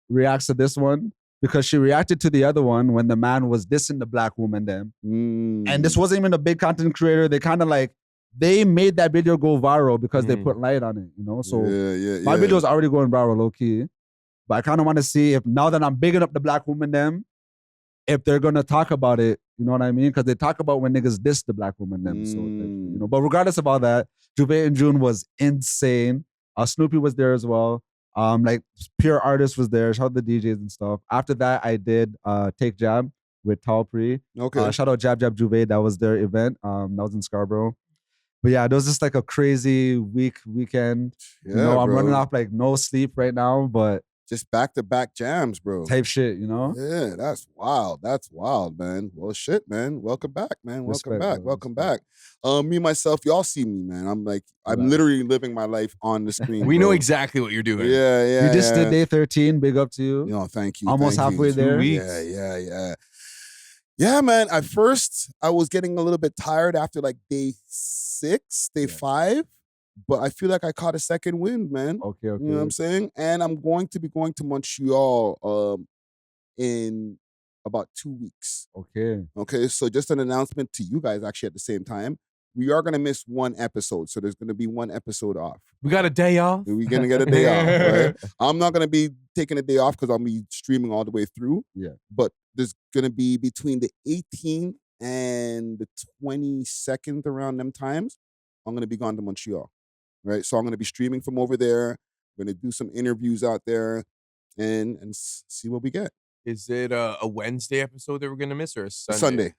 reacts to this one, because she reacted to the other one when the man was dissing the black woman then. And this wasn't even a big content creator. They kind of like, they made that video go viral because they put light on it, you know? So my video is already going viral low key. But I kind of want to see if now that I'm bigging up the black woman them, if they're going to talk about it, you know what I mean? Because they talk about when niggas diss the black woman them. So, you know, but regardless of all that, Juve in June was insane. Snoopy was there as well. Like pure artist was there. Shout out the DJs and stuff. After that, I did Take Jab with Talpri. Okay. Shout out Jab Juve. That was their event. That was in Scarborough. But yeah, it was just like a crazy weekend. Yeah, you know, I'm bro. running off like no sleep right now, but just back-to-back jams, bro. Type shit, you know? Yeah, that's wild. That's wild, man. Well, shit, man. Welcome back, man. Welcome back. Welcome back. Me, myself, y'all see me, man. I'm literally living my life on the screen. We know exactly what you're doing. Yeah. You just did day 13. Big up to you. You know, thank you. Almost halfway there. 2 weeks. Yeah. Yeah, man. At first, I was getting a little bit tired after like day 6, day 5. But I feel like I caught a second wind, man. Okay. You know what I'm saying? And I'm going to be going to Montreal in about 2 weeks. Okay, so just an announcement to you guys actually at the same time. We are going to miss one episode. So there's going to be one episode off. We got a day off? We're going to get a day off, right? I'm not going to be taking a day off because I'll be streaming all the way through. Yeah. But there's going to be between the 18th and the 22nd around them times, I'm going to be gone to Montreal. Right, so I'm going to be streaming from over there. I'm going to do some interviews out there and see what we get. Is it a Wednesday episode that we're going to miss, or a Sunday?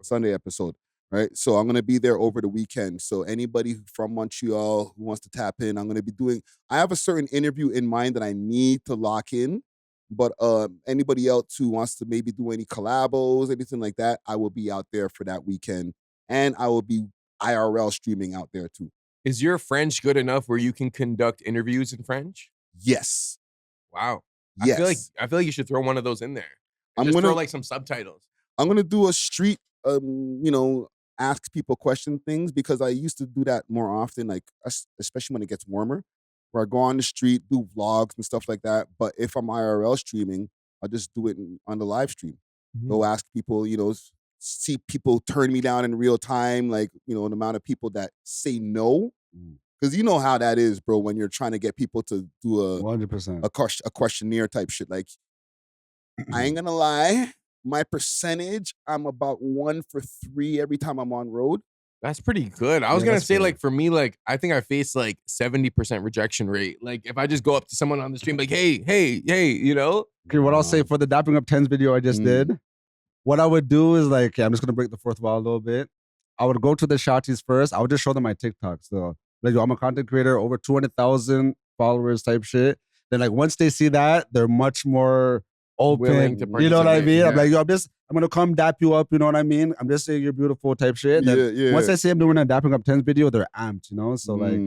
Sunday episode, right? So I'm going to be there over the weekend. So anybody from Montreal who wants to tap in, I'm going to be doing, I have a certain interview in mind that I need to lock in, but anybody else who wants to maybe do any collabos, anything like that, I will be out there for that weekend. And I will be IRL streaming out there too. Is your French good enough where you can conduct interviews in French? Yes. Wow. Yes. I feel like you should throw one of those in there. I'm gonna throw like some subtitles. I'm gonna do a street, ask people question things, because I used to do that more often, like especially when it gets warmer, where I go on the street, do vlogs and stuff like that. But if I'm IRL streaming, I'll just do it on the live stream. Go ask people, see people turn me down in real time, like, the amount of people that say no. Because you know how that is, bro, when you're trying to get people to do 100%. a questionnaire type shit. Like, I ain't gonna lie, my percentage, I'm about 1 for 3 every time I'm on road. That's pretty good. I was gonna say, like, for me, like, I think I face like 70% rejection rate. Like, if I just go up to someone on the stream, like, hey, Okay, what I'll say for the Dapping Up 10s video I just did, what I would do is like, I'm just gonna break the fourth wall a little bit. I would go to the shotties first. I would just show them my TikToks. So, like, I'm a content creator, over 200,000 followers type shit. Then, like, once they see that, they're much more open. You know what I mean? Yeah. I'm like, I'm gonna come dap you up. You know what I mean? I'm just saying you're beautiful type shit. Then once I see I'm doing a Dapping Up 10s video, they're amped. So like,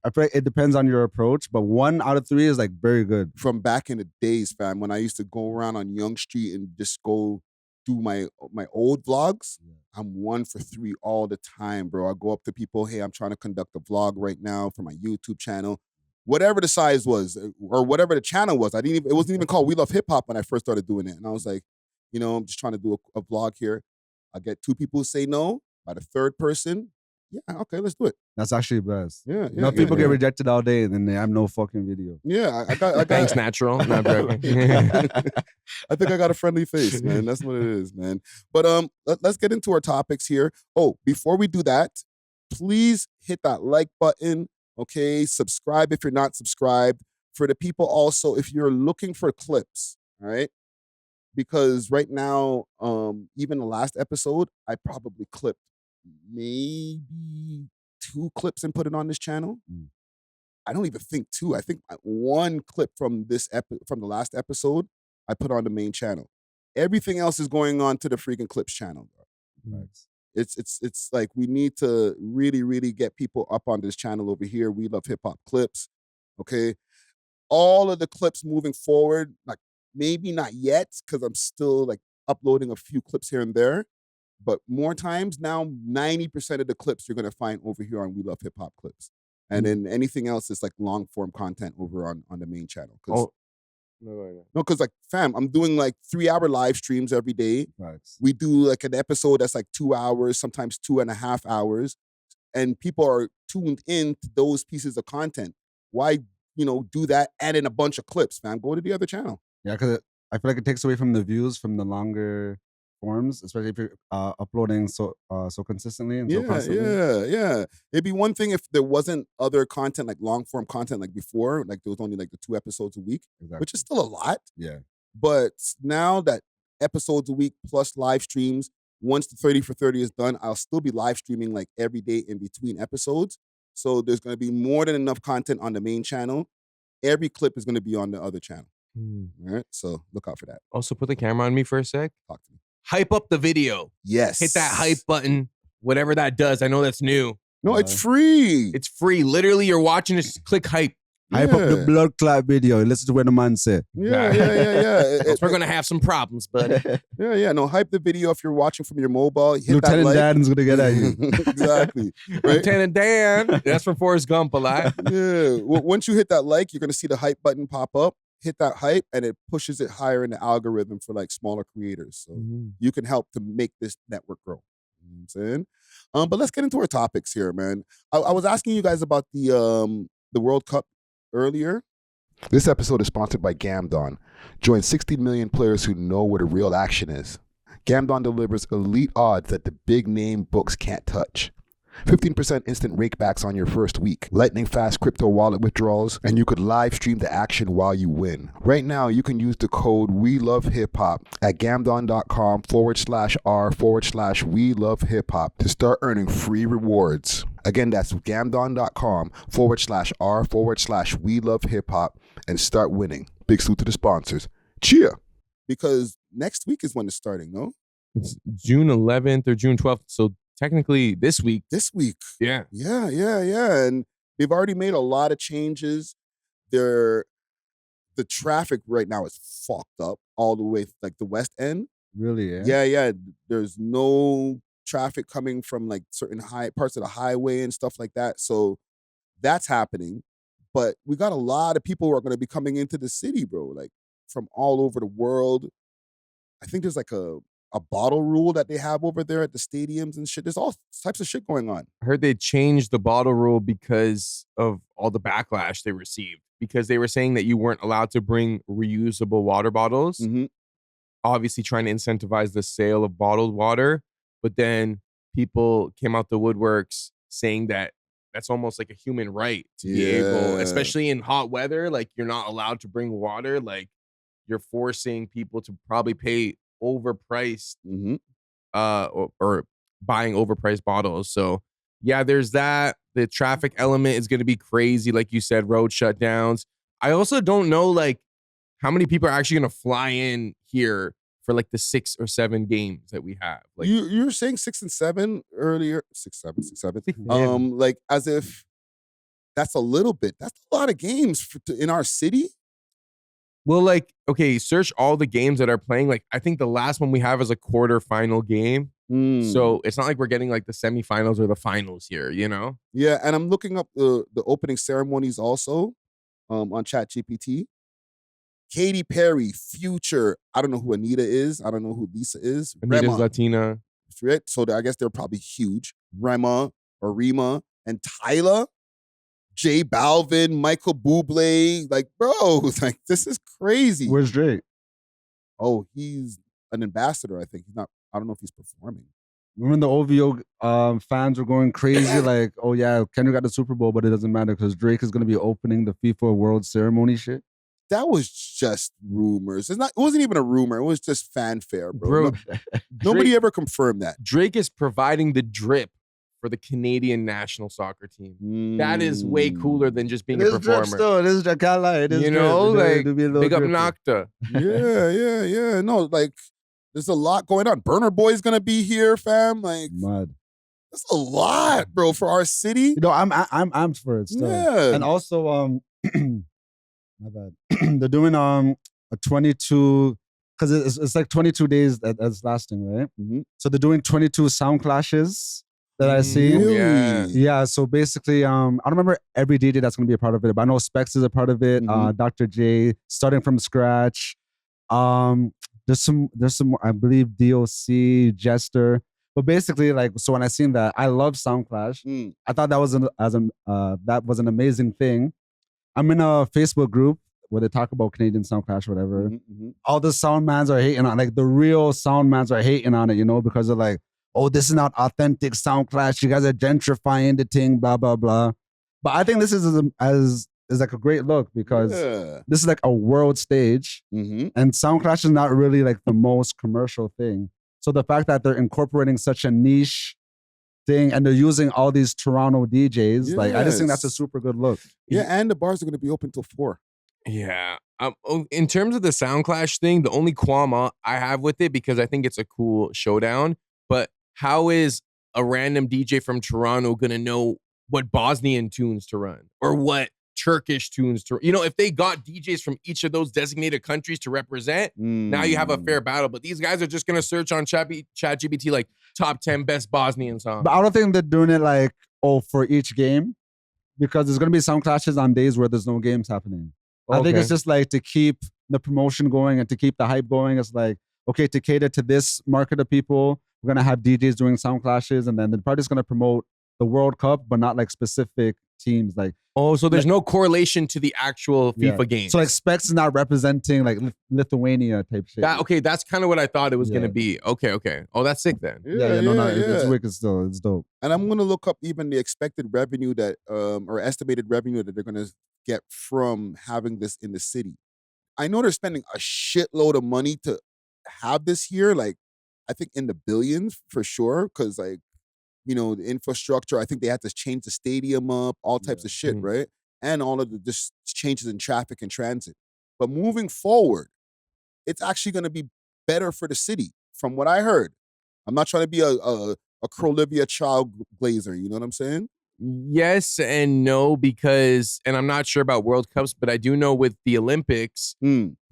I feel like it depends on your approach, but 1 out of 3 is like very good. From back in the days, fam, when I used to go around on Yonge Street and just go do my old vlogs, I'm 1 for 3 all the time, bro. I go up to people, hey, I'm trying to conduct a vlog right now for my YouTube channel. Whatever the size was, or whatever the channel was. It wasn't even called We Love Hip Hop when I first started doing it. And I was like, I'm just trying to do a vlog here. I get 2 people who say no. By the 3rd person, yeah, okay, let's do it. That's actually best. Yeah. People get rejected all day and then they have no fucking video. Yeah, I got thanks, natural. Not joking. I think I got a friendly face, man. That's what it is, man. But let's get into our topics here. Oh, before we do that, please hit that like button. Okay, subscribe if you're not subscribed. For the people also, if you're looking for clips, all right, because right now, even the last episode, I probably clipped maybe 2 clips and put it on this channel. I don't even think 2. I think 1 clip from from the last episode I put on the main channel. Everything else is going on to the freaking clips channel. It's like we need to really, really get people up on this channel over here. We Love Hip Hop Clips. Okay. All of the clips moving forward, like maybe not yet, because I'm still like uploading a few clips here and there. But more times now, 90% of the clips you're gonna find over here on We Love Hip Hop Clips. And then anything else is like long form content over on the main channel. No, because like fam, I'm doing like 3-hour live streams every day. We do like an episode that's like 2 hours, sometimes 2.5 hours. And people are tuned in to those pieces of content. Why, do that, add in a bunch of clips, fam? Go to the other channel. Yeah, because I feel like it takes away from the views from the longer forms, especially if you're uploading so consistently and so constantly. Yeah. It'd be one thing if there wasn't other content, like long form content like before, like there was only like the 2 episodes a week, which is still a lot. Yeah. But now that episodes a week plus live streams, once the 30 for 30 is done, I'll still be live streaming like every day in between episodes. So there's going to be more than enough content on the main channel. Every clip is going to be on the other channel. All right. So look out for that. Also, put the camera on me for a sec. Talk to me. Hype up the video. Yes. Hit that hype button, whatever that does. I know that's new. No, it's free. It's free. Literally, you're watching this, click hype. Hype up the blood clot video. Listen to what the man said. Yeah. We're going to have some problems, but No, hype the video if you're watching from your mobile. Hit Lieutenant that like. Dan's going to get at you. Exactly. Right? Lieutenant Dan. That's from Forrest Gump a lot. Yeah. Well, once you hit that like, you're going to see the hype button pop up. Hit that hype and it pushes it higher in the algorithm for like smaller creators. So you can help to make this network grow. You know what I'm saying? But let's get into our topics here, man. I was asking you guys about the World Cup earlier. This episode is sponsored by Gamdon. Join 60 million players who know where the real action is. Gamdon delivers elite odds that the big name books can't touch. 15% instant rakebacks on your first week, lightning fast crypto wallet withdrawals, and you could live stream the action while you win. Right now, you can use the code WeLoveHipHop at gamdon.com/r/WeLoveHipHop to start earning free rewards. Again, that's gamdon.com/r/WeLoveHipHop and start winning. Big salute to the sponsors. Cheer! Because next week is when it's starting, no? It's June 11th or June 12th, so technically this week. Yeah. And they've already made a lot of changes. The traffic right now is fucked up all the way like the West End. Really? Yeah. There's no traffic coming from like certain high parts of the highway and stuff like that. So that's happening. But we got a lot of people who are going to be coming into the city, bro, like from all over the world. I think there's like a bottle rule that they have over there at the stadiums and shit. There's all types of shit going on. I heard they changed the bottle rule because of all the backlash they received, because they were saying that you weren't allowed to bring reusable water bottles. Obviously trying to incentivize the sale of bottled water. But then people came out the woodworks saying that that's almost like a human right to be able, especially in hot weather, like you're not allowed to bring water. Like you're forcing people to probably pay overpriced or buying overpriced bottles. So yeah, there's that. The traffic element is going to be crazy, like you said, road shutdowns. I also don't know like how many people are actually going to fly in here for like the 6 or 7 games that we have. Like you were saying 6 and 7 earlier. 6, 7. Like as if that's a little bit. That's a lot of games in our city. Well, like, okay, search all the games that are playing. Like, I think the last one we have is a quarterfinal game. So it's not like we're getting like the semifinals or the finals here, you know? Yeah, and I'm looking up the opening ceremonies also on ChatGPT. Katy Perry, Future. I don't know who Anita is. I don't know who Lisa is. Anita's Rema. Latina. Right? So I guess they're probably huge. Rema, and Tyla. J Balvin, Michael Bublé, like bro, like this is crazy. Where's Drake? Oh, he's an ambassador. I think he's not. I don't know if he's performing. Remember the OVO fans were going crazy, like, oh yeah, Kendrick got the Super Bowl, but it doesn't matter because Drake is going to be opening the FIFA World ceremony shit. that was just rumors. It wasn't even a rumor. It was just fanfare, bro. Nobody ever confirmed that. Drake is providing the drip for the Canadian national soccer team. That is way cooler than just being a performer. Still, it is Jakala. It is, you know, drip. like big up Nocta. Yeah. No, like there's a lot going on. Burner Boy's gonna be here, fam. Like, mad. That's a lot, bro, for our city. You know, I'm amped for it still. Yeah. And also, my bad. They're doing a 22 because it's like 22 days that's lasting, right? Mm-hmm. So they're doing 22 sound clashes that I see. Really? Yeah. So basically, I don't remember every DJ that's gonna be a part of it, but I know Specs is a part of it. Mm-hmm. Dr. J, starting from scratch. There's some more, I believe DOC, Jester. But basically, like, so when I seen that, I love Sound Clash. I thought that was an amazing thing. I'm in a Facebook group where they talk about Canadian Sound Clash, or whatever. Mm-hmm. All the sound mans are hating on, like the real sound mans are hating on it, you know, because they're like, oh, this is not authentic Sound Clash. You guys are gentrifying the thing, blah blah blah. But I think this is like a great look because this is like a world stage, and Sound Clash is not really like the most commercial thing. So the fact that they're incorporating such a niche thing and they're using all these Toronto DJs, like I just think that's a super good look. Yeah, and the bars are going to be open till 4. Yeah. In terms of the Sound Clash thing, the only qualm I have with it, because I think it's a cool showdown, but how is a random DJ from Toronto going to know what Bosnian tunes to run or what Turkish tunes to, you know, if they got DJs from each of those designated countries to represent, now you have a fair battle. But these guys are just gonna search on ChatGPT like top 10 best Bosnian songs. But I don't think they're doing it like, for each game, because there's gonna be Sound Clashes on days where there's no games happening. Okay. I think it's just like to keep the promotion going and to keep the hype going. It's like, okay, to cater to this market of people, we're gonna have DJs doing Sound Clashes, and then they're probably just gonna promote the World Cup, but not like specific teams. Like, so there's no correlation to the actual FIFA game. So like Specs is not representing like Lithuania type shit. That's kind of what I thought it was gonna be. Okay. Oh, that's sick then. It's wicked still. It's dope. And I'm gonna look up even the expected revenue that or estimated revenue that they're gonna get from having this in the city. I know they're spending a shitload of money to have this here, like I think in the billions for sure, because like, you know, the infrastructure, I think they had to change the stadium up, all types of shit, right? And all of the just changes in traffic and transit. But moving forward, it's actually going to be better for the city, from what I heard. I'm not trying to be a Crolivia child glazer, you know what I'm saying? Yes and no, because, and I'm not sure about World Cups, but I do know with the Olympics,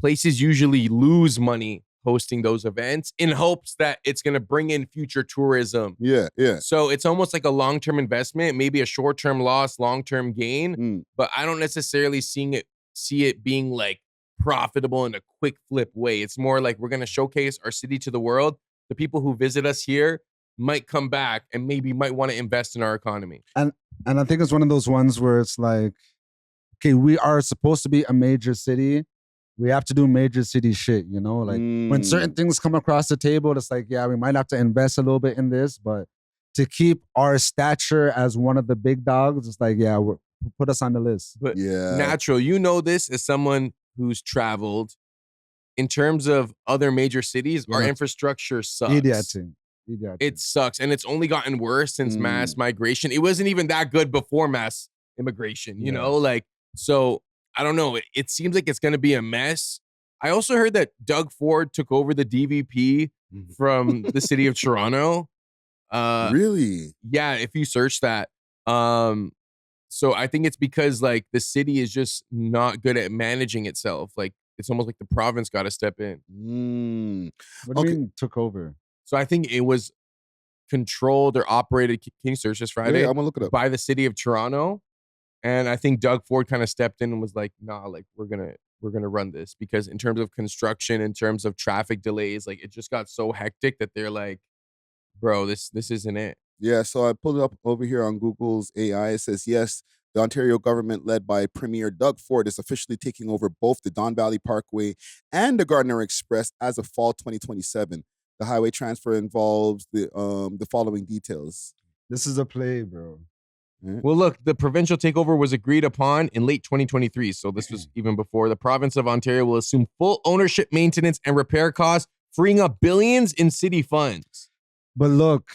places usually lose money hosting those events in hopes that it's going to bring in future tourism. Yeah. So it's almost like a long-term investment, maybe a short-term loss, long-term gain, but I don't necessarily see it being like profitable in a quick flip way. It's more like we're going to showcase our city to the world. The people who visit us here might come back and maybe might want to invest in our economy. And I think it's one of those ones where it's like, okay, we are supposed to be a major city. We have to do major city shit, you know? Like when certain things come across the table, it's like, yeah, we might have to invest a little bit in this, but to keep our stature as one of the big dogs, it's like, yeah, put us on the list. But Natural, you know this as someone who's traveled. In terms of other major cities, our infrastructure sucks. Idioting. It sucks. And it's only gotten worse since mass migration. It wasn't even that good before mass immigration, you know? Like, so I don't know. It seems like it's going to be a mess. I also heard that Doug Ford took over the DVP from the city of Toronto. Really? Yeah, if you search that. So I think it's because like the city is just not good at managing itself. Like it's almost like the province got to step in. What do you mean took over? So I think it was controlled or operated, can you search this Friday? Yeah, I'm going to look it up. By the city of Toronto. And I think Doug Ford kind of stepped in and was like, nah, like we're gonna run this, because in terms of construction, in terms of traffic delays, like it just got so hectic that they're like, bro, this isn't it. Yeah, so I pulled it up over here on Google's AI. It says, yes, the Ontario government led by Premier Doug Ford is officially taking over both the Don Valley Parkway and the Gardiner Express as of fall 2027. The highway transfer involves the following details. This is a play, bro. Well, look, the provincial takeover was agreed upon in late 2023. So this was even before. The province of Ontario will assume full ownership, maintenance, and repair costs, freeing up billions in city funds. But look,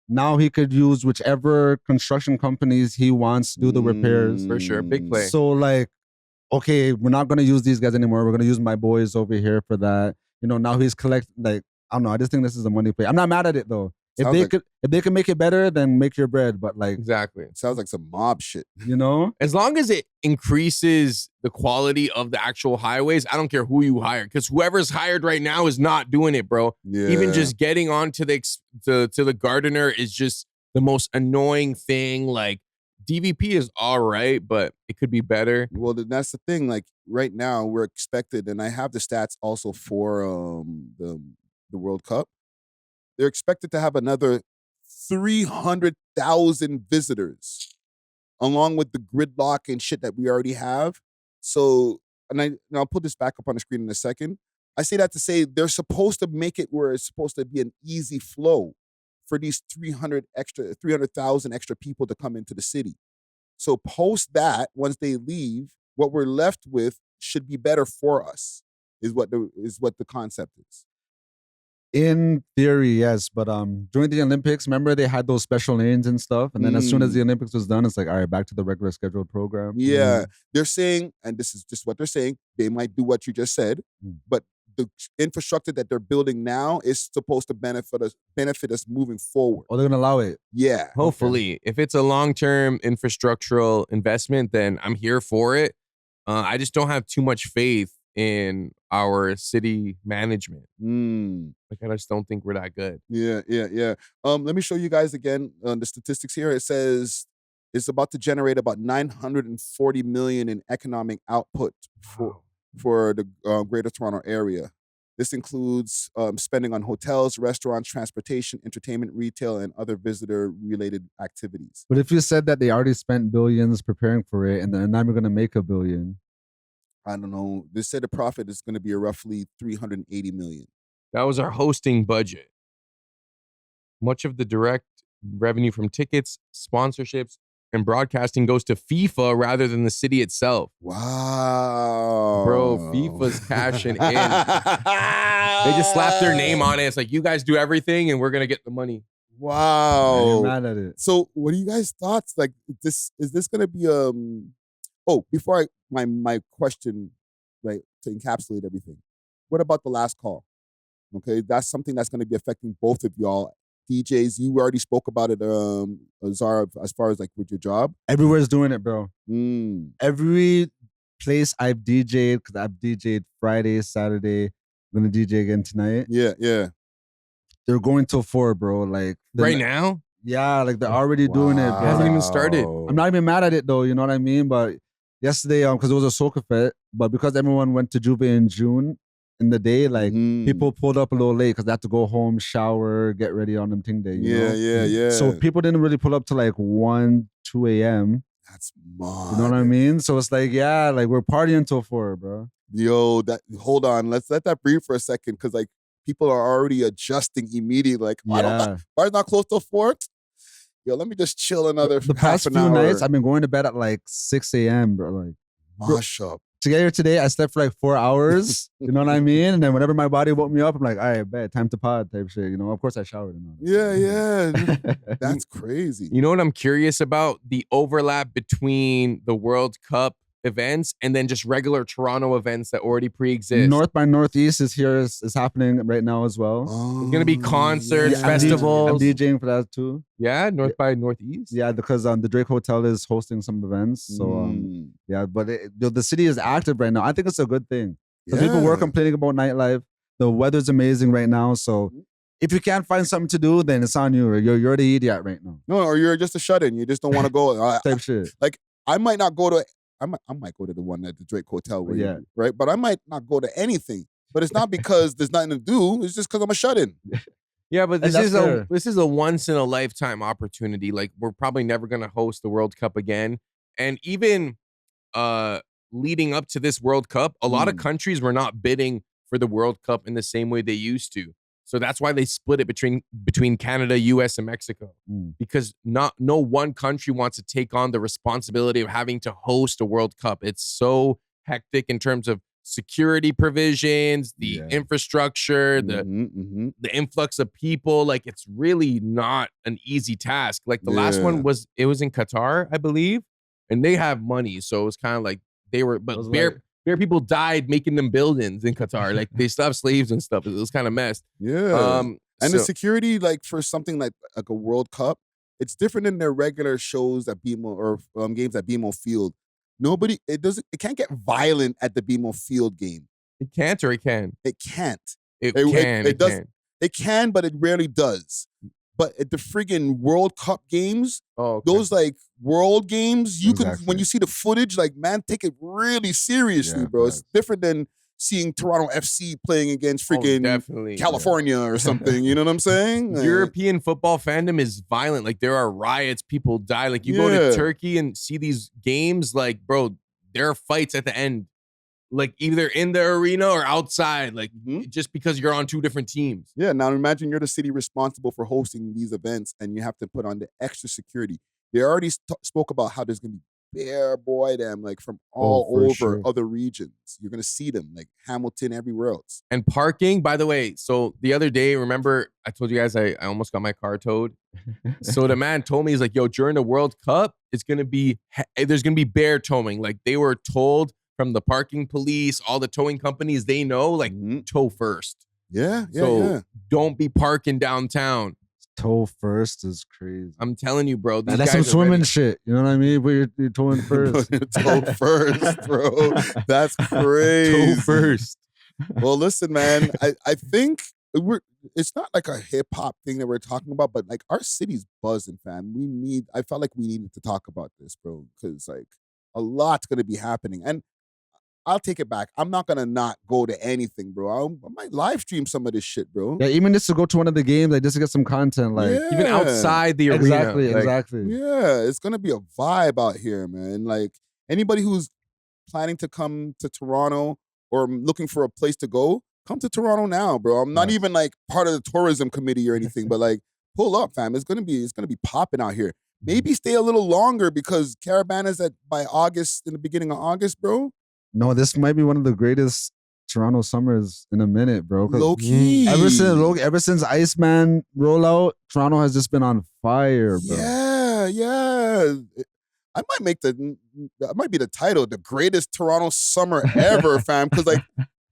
now he could use whichever construction companies he wants to do the repairs. For sure. Big play. So like, okay, we're not going to use these guys anymore. We're going to use my boys over here for that. You know, now he's collecting, like, I don't know. I just think this is a money play. I'm not mad at it though. If they could make it better, then make your bread. But like, exactly, it sounds like some mob shit. You know, as long as it increases the quality of the actual highways, I don't care who you hire, because whoever's hired right now is not doing it, bro. Yeah. Even just getting onto the gardener is just the most annoying thing. Like, DVP is all right, but it could be better. Well, that's the thing. Like right now, we're expected, and I have the stats also for the World Cup. They're expected to have another 300,000 visitors, along with the gridlock and shit that we already have. So, and I'll put this back up on the screen in a second. I say that to say they're supposed to make it where it's supposed to be an easy flow for these 300,000 extra people to come into the city. So post that, once they leave, what we're left with should be better for us, is what the concept is. In theory, yes, but during the Olympics, remember they had those special lanes and stuff, and then as soon as the Olympics was done, it's like, all right, back to the regular scheduled program. Yeah, they're saying, and this is just what they're saying, they might do what you just said, but the infrastructure that they're building now is supposed to benefit us moving forward. Oh, they're gonna allow it. Yeah, hopefully. Okay. If it's a long-term infrastructural investment, then I'm here for it. I just don't have too much faith in our city management. Like, I just don't think we're that good. Yeah. Let me show you guys again the statistics here. It says it's about to generate about 940 million in economic output for the Greater Toronto area. This includes spending on hotels, restaurants, transportation, entertainment, retail, and other visitor-related activities. But if you said that they already spent billions preparing for it, and then now we're gonna make $1 billion. I don't know. They said the profit is going to be roughly 380 million. That was our hosting budget. Much of the direct revenue from tickets, sponsorships, and broadcasting goes to FIFA rather than the city itself. Wow. Bro, FIFA's cashing in. They just slapped their name on it. It's like, you guys do everything and we're going to get the money. Wow. I'm mad at it. So what are you guys' thoughts? Like, is this going to be before my question, like, to encapsulate everything, what about the last call? Okay, that's something that's going to be affecting both of y'all. DJs, you already spoke about it, Zara, as far as like with your job. Everywhere's doing it, bro. Every place I've DJ'd, because I've DJ'd Friday, Saturday, I'm going to DJ again tonight. Yeah. They're going till 4, bro. Like right now? Yeah, like they're already doing it, bro. It hasn't even started. I'm not even mad at it though, you know what I mean? But yesterday, because it was a soca fete, but because everyone went to Juve in June in the day, like people pulled up a little late because they had to go home, shower, get ready on them thing day. Yeah. So people didn't really pull up to like 1, 2 a.m. That's mad. You know what I mean? So it's like, yeah, like we're partying till 4, bro. Yo, hold on. Let's let that breathe for a second, because like people are already adjusting immediately. Like, bar's not close till 4. Yo, let me just chill another the past half an few hour. nights, I've been going to bed at like 6 a.m., bro. Like, mash up. To get here today, I slept for like 4 hours. You know what I mean? And then whenever my body woke me up, I'm like, all right, bet, time to pod type shit. You know, of course I showered and all that. Yeah. That's crazy. You know what I'm curious about? The overlap between the World Cup events and then just regular Toronto events that already pre-exist. North by Northeast is here, is happening right now as well. There's gonna be concerts, festivals. I'm DJing for that too. Yeah, North by Northeast. Yeah, because the Drake Hotel is hosting some events. So yeah, but the city is active right now. I think it's a good thing. Because people were complaining about nightlife. The weather's amazing right now. So if you can't find something to do, then it's on you. You're the idiot right now. No, or you're just a shut-in. You just don't want to go. Type shit. Like, I might not go to. I might go to the one at the Drake Hotel, right? But I might not go to anything. But it's not because there's nothing to do. It's just because I'm a shut-in. Yeah, but this is a once in a lifetime opportunity. Like, we're probably never gonna host the World Cup again. And even leading up to this World Cup, a lot of countries were not bidding for the World Cup in the same way they used to. So that's why they split it between Canada, US, and Mexico. Because no one country wants to take on the responsibility of having to host a World Cup. It's so hectic in terms of security provisions, the infrastructure, the influx of people. Like, it's really not an easy task. Like, the last one was in Qatar, I believe, and they have money. So it was kind of like bare people died making them buildings in Qatar. Like, they still have slaves and stuff. It was kind of messed. Yeah. And the security, like, for something like a World Cup, it's different than their regular shows at BMO or games at BMO Field. It can't get violent at the BMO Field game. It can't, or it can? It can't. It can, but it rarely does. But at the friggin' World Cup games, those like world games, you can, when you see the footage, like, man, take it really seriously, bro. It's different than seeing Toronto FC playing against freaking California or something. You know what I'm saying? European football fandom is violent. Like, there are riots, people die. Like, you go to Turkey and see these games, like, bro, there are fights at the end. Like, either in the arena or outside, like, just because you're on two different teams. Yeah, now imagine you're the city responsible for hosting these events and you have to put on the extra security. They already spoke about how there's going to be them, like, from all over other regions. You're going to see them, like Hamilton, everywhere else. And parking, by the way, so the other day, remember, I told you guys I almost got my car towed. So the man told me, he's like, yo, during the World Cup, there's going to be bear towing. Like, they were told from the parking police, all the towing companies, they know, like, tow first. So don't be parking downtown. Tow first is crazy. I'm telling you, bro. That's some swimming shit. You know what I mean? But you're towing first. Tow first, bro. That's crazy. Tow first. Well, listen, man. I think it's not like a hip hop thing that we're talking about, but like, our city's buzzing, fam. I felt like we needed to talk about this, bro, because like, a lot's gonna be happening. And I'll take it back. I'm not gonna not go to anything, bro. I might live stream some of this shit, bro. Yeah, even just to go to one of the games, like, just to get some content, like, even outside the arena. Exactly. Yeah, it's gonna be a vibe out here, man. Like, anybody who's planning to come to Toronto or looking for a place to go, come to Toronto now, bro. I'm not even like part of the tourism committee or anything, but like, pull up, fam. It's gonna be popping out here. Maybe stay a little longer because Caravana's by August, in the beginning of August, bro. No, this might be one of the greatest Toronto summers in a minute, bro. Low key. Ever since Iceman rollout, Toronto has just been on fire, bro. Yeah. I might be the title, the greatest Toronto summer ever, fam. Because like,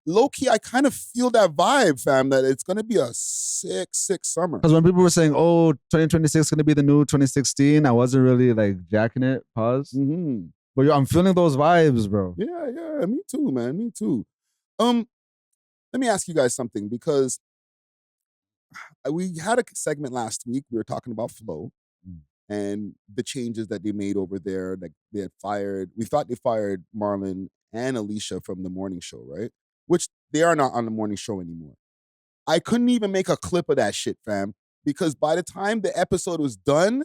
low key, I kind of feel that vibe, fam, that it's gonna be a sick summer. Because when people were saying, "Oh, 2026 is gonna be the new 2016," I wasn't really like jacking it. Pause. But yo, I'm feeling those vibes, bro. Yeah, me too, man. Me too. Let me ask you guys something, because we had a segment last week. We were talking about Flow and the changes that they made over there. Like, we thought they fired Marlon and Alicia from the morning show, right? Which they are not on the morning show anymore. I couldn't even make a clip of that shit, fam, because by the time the episode was done,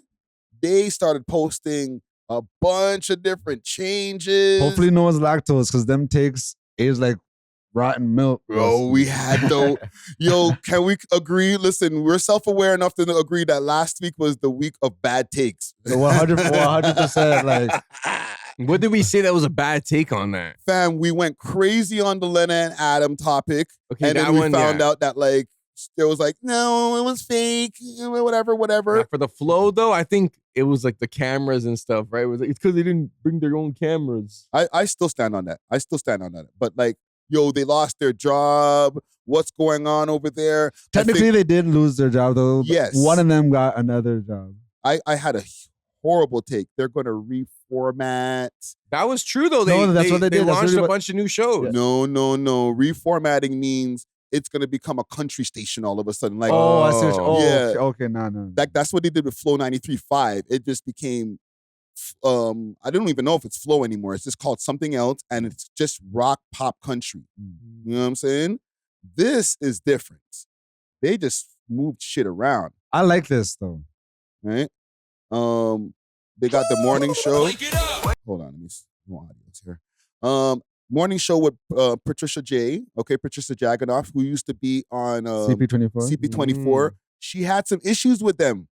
they started posting a bunch of different changes. Hopefully no one's lactose, because them takes age like rotten milk. Bro, we had though. Yo, can we agree? Listen, we're self-aware enough to agree that last week was the week of bad takes. 100%. Like, what did we say that was a bad take on that? Fam, we went crazy on the Lena and Adam topic. Okay, and then we found out that like, it was like, no, it was fake, whatever. Now, for the Flow, though, I think it was like the cameras and stuff, right? It's because they didn't bring their own cameras. I still stand on that. But like, yo, they lost their job. What's going on over there? Technically, they did lose their job, though. Yes. One of them got another job. I had a horrible take. They're going to reformat. That was true, though. That's what they did. They launched a bunch of new shows. No. Reformatting means it's going to become a country station all of a sudden. Like, I see what yeah. Okay, no. That's what they did with Flow 93.5. It just became, I don't even know if it's Flow anymore. It's just called something else, and it's just rock, pop, country. You know what I'm saying? This is different. They just moved shit around. I like this, though. Right? They got the morning show. Hold on, let me no audios here. morning show with Patricia Jaganov, who used to be on CP24. CP24. She had some issues with them.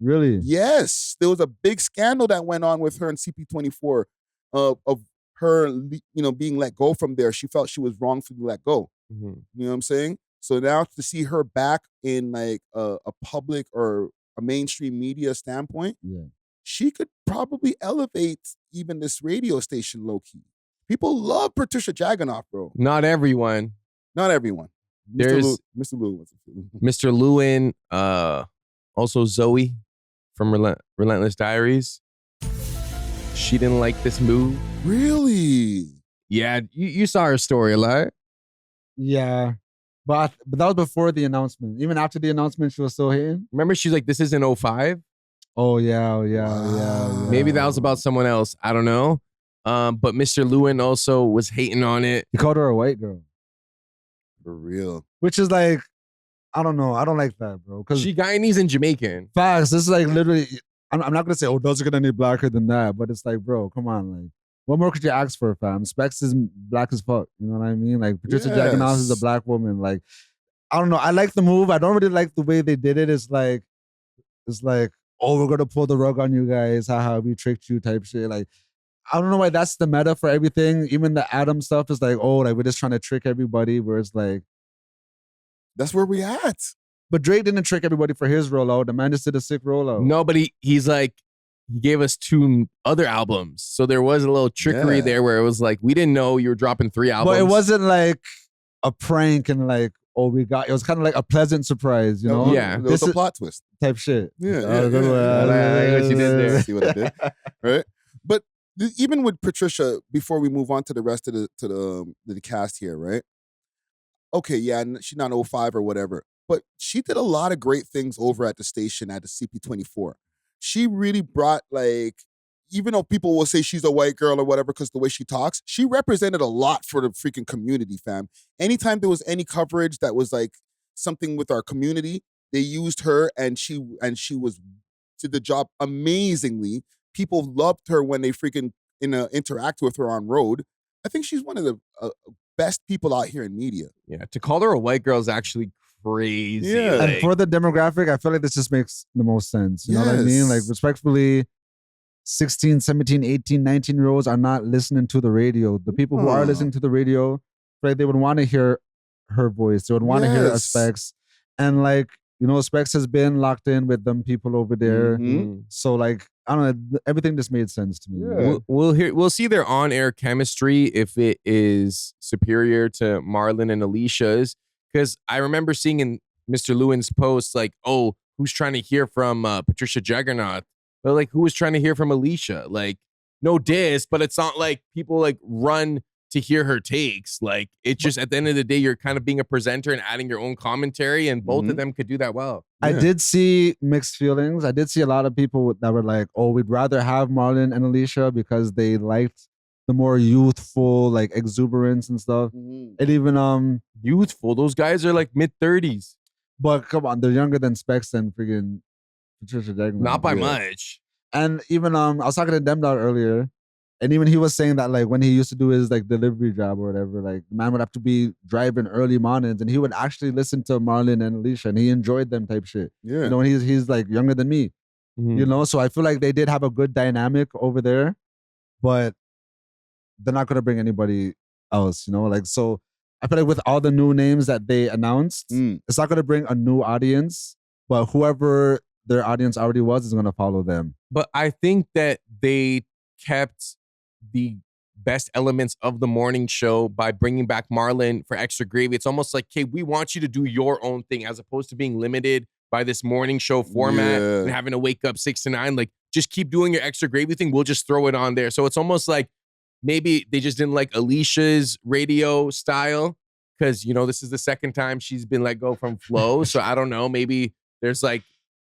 Really? Yes, there was a big scandal that went on with her in CP24 of her, being let go from there. She felt she was wrongfully let go. You know what I'm saying? So now to see her back in like a public or a mainstream media standpoint, she could probably elevate even this radio station low key. People love Patricia Jaganov, bro. Not everyone. Mr. Lewin. Mr. Lewin, also Zoe from Relentless Diaries. She didn't like this move. Really? Yeah, you saw her story a lot. Yeah. But that was before the announcement. Even after the announcement, she was still hating. Remember, she's like, this isn't 05? Oh, yeah. Maybe that was about someone else. I don't know. But Mr. Lewin also was hating on it. He called her a white girl. For real. Which is like, I don't know. I don't like that, bro. She Guyanese and Jamaican. Facts. This is like literally, I'm not going to say, oh, does it get any blacker than that? But it's like, bro, come on. Like, what more could you ask for, fam? Specs is black as fuck. You know what I mean? Like, Patricia Jaganov is a black woman. Like, I don't know. I like the move. I don't really like the way they did it. It's like, oh, we're going to pull the rug on you guys. Haha, we tricked you type shit. Like, I don't know why that's the meta for everything. Even the Adam stuff is like, oh, like we're just trying to trick everybody. Where it's like, that's where we at. But Drake didn't trick everybody for his rollout. The man just did a sick rollout. No, but he's like, he gave us 2 other albums. So there was a little trickery there where it was like, we didn't know you were dropping 3 albums. But it wasn't like a prank and like, oh, it was kind of like a pleasant surprise, you know? Yeah. It was a plot twist. Type shit. Yeah. I like what you did there. See what I did? Right? But even with Patricia, before we move on to the rest of the cast here, right? Okay, yeah, she's not 05 or whatever, but she did a lot of great things over at the station at the CP24. She really brought, like, even though people will say she's a white girl or whatever because the way she talks, she represented a lot for the freaking community, fam. Anytime there was any coverage that was like something with our community, they used her and she was did the job amazingly. People loved her when they freaking interact with her on road. I think she's one of the best people out here in media. Yeah, to call her a white girl is actually crazy. Yeah. Like, and for the demographic, I feel like this just makes the most sense. You know what I mean? Like, respectfully, 16, 17, 18, 19-year-olds are not listening to the radio. The people who are listening to the radio, like, they would want to hear her voice. They would want to hear Specs. And like, you know, Specs has been locked in with them people over there. So like, I don't know, everything just made sense to me. Yeah. We'll see their on-air chemistry if it is superior to Marlon and Alicia's. Because I remember seeing in Mr. Lewin's post, like, oh, who's trying to hear from Patricia Juggernaut? But like, who was trying to hear from Alicia? Like, no diss, but it's not like people like run to hear her takes. Like, it's just at the end of the day, you're kind of being a presenter and adding your own commentary, and both of them could do that well. I did see mixed feelings. I did see a lot of people that were like, oh, we'd rather have Marlon and Alicia because they liked the more youthful, like, exuberance and stuff. And even youthful, those guys are like mid-30s. But come on, they're younger than Specs and freaking Patricia Jaganov. Not by much. And even I was talking to Demdar earlier, and even he was saying that like when he used to do his like delivery job or whatever, like the man would have to be driving early mornings, and he would actually listen to Marlon and Alicia, and he enjoyed them type shit. Yeah, you know, and he's like younger than me, you know, so I feel like they did have a good dynamic over there, but they're not gonna bring anybody else, you know, like so. I feel like with all the new names that they announced, it's not gonna bring a new audience, but whoever their audience already was is gonna follow them. But I think that they kept the best elements of the morning show by bringing back Marlon for extra gravy. It's almost like, okay, we want you to do your own thing as opposed to being limited by this morning show format and having to wake up 6 to 9. Like, just keep doing your extra gravy thing. We'll just throw it on there. So it's almost like maybe they just didn't like Alicia's radio style because, you know, this is the second time she's been let go from Flow. So I don't know. Maybe there's like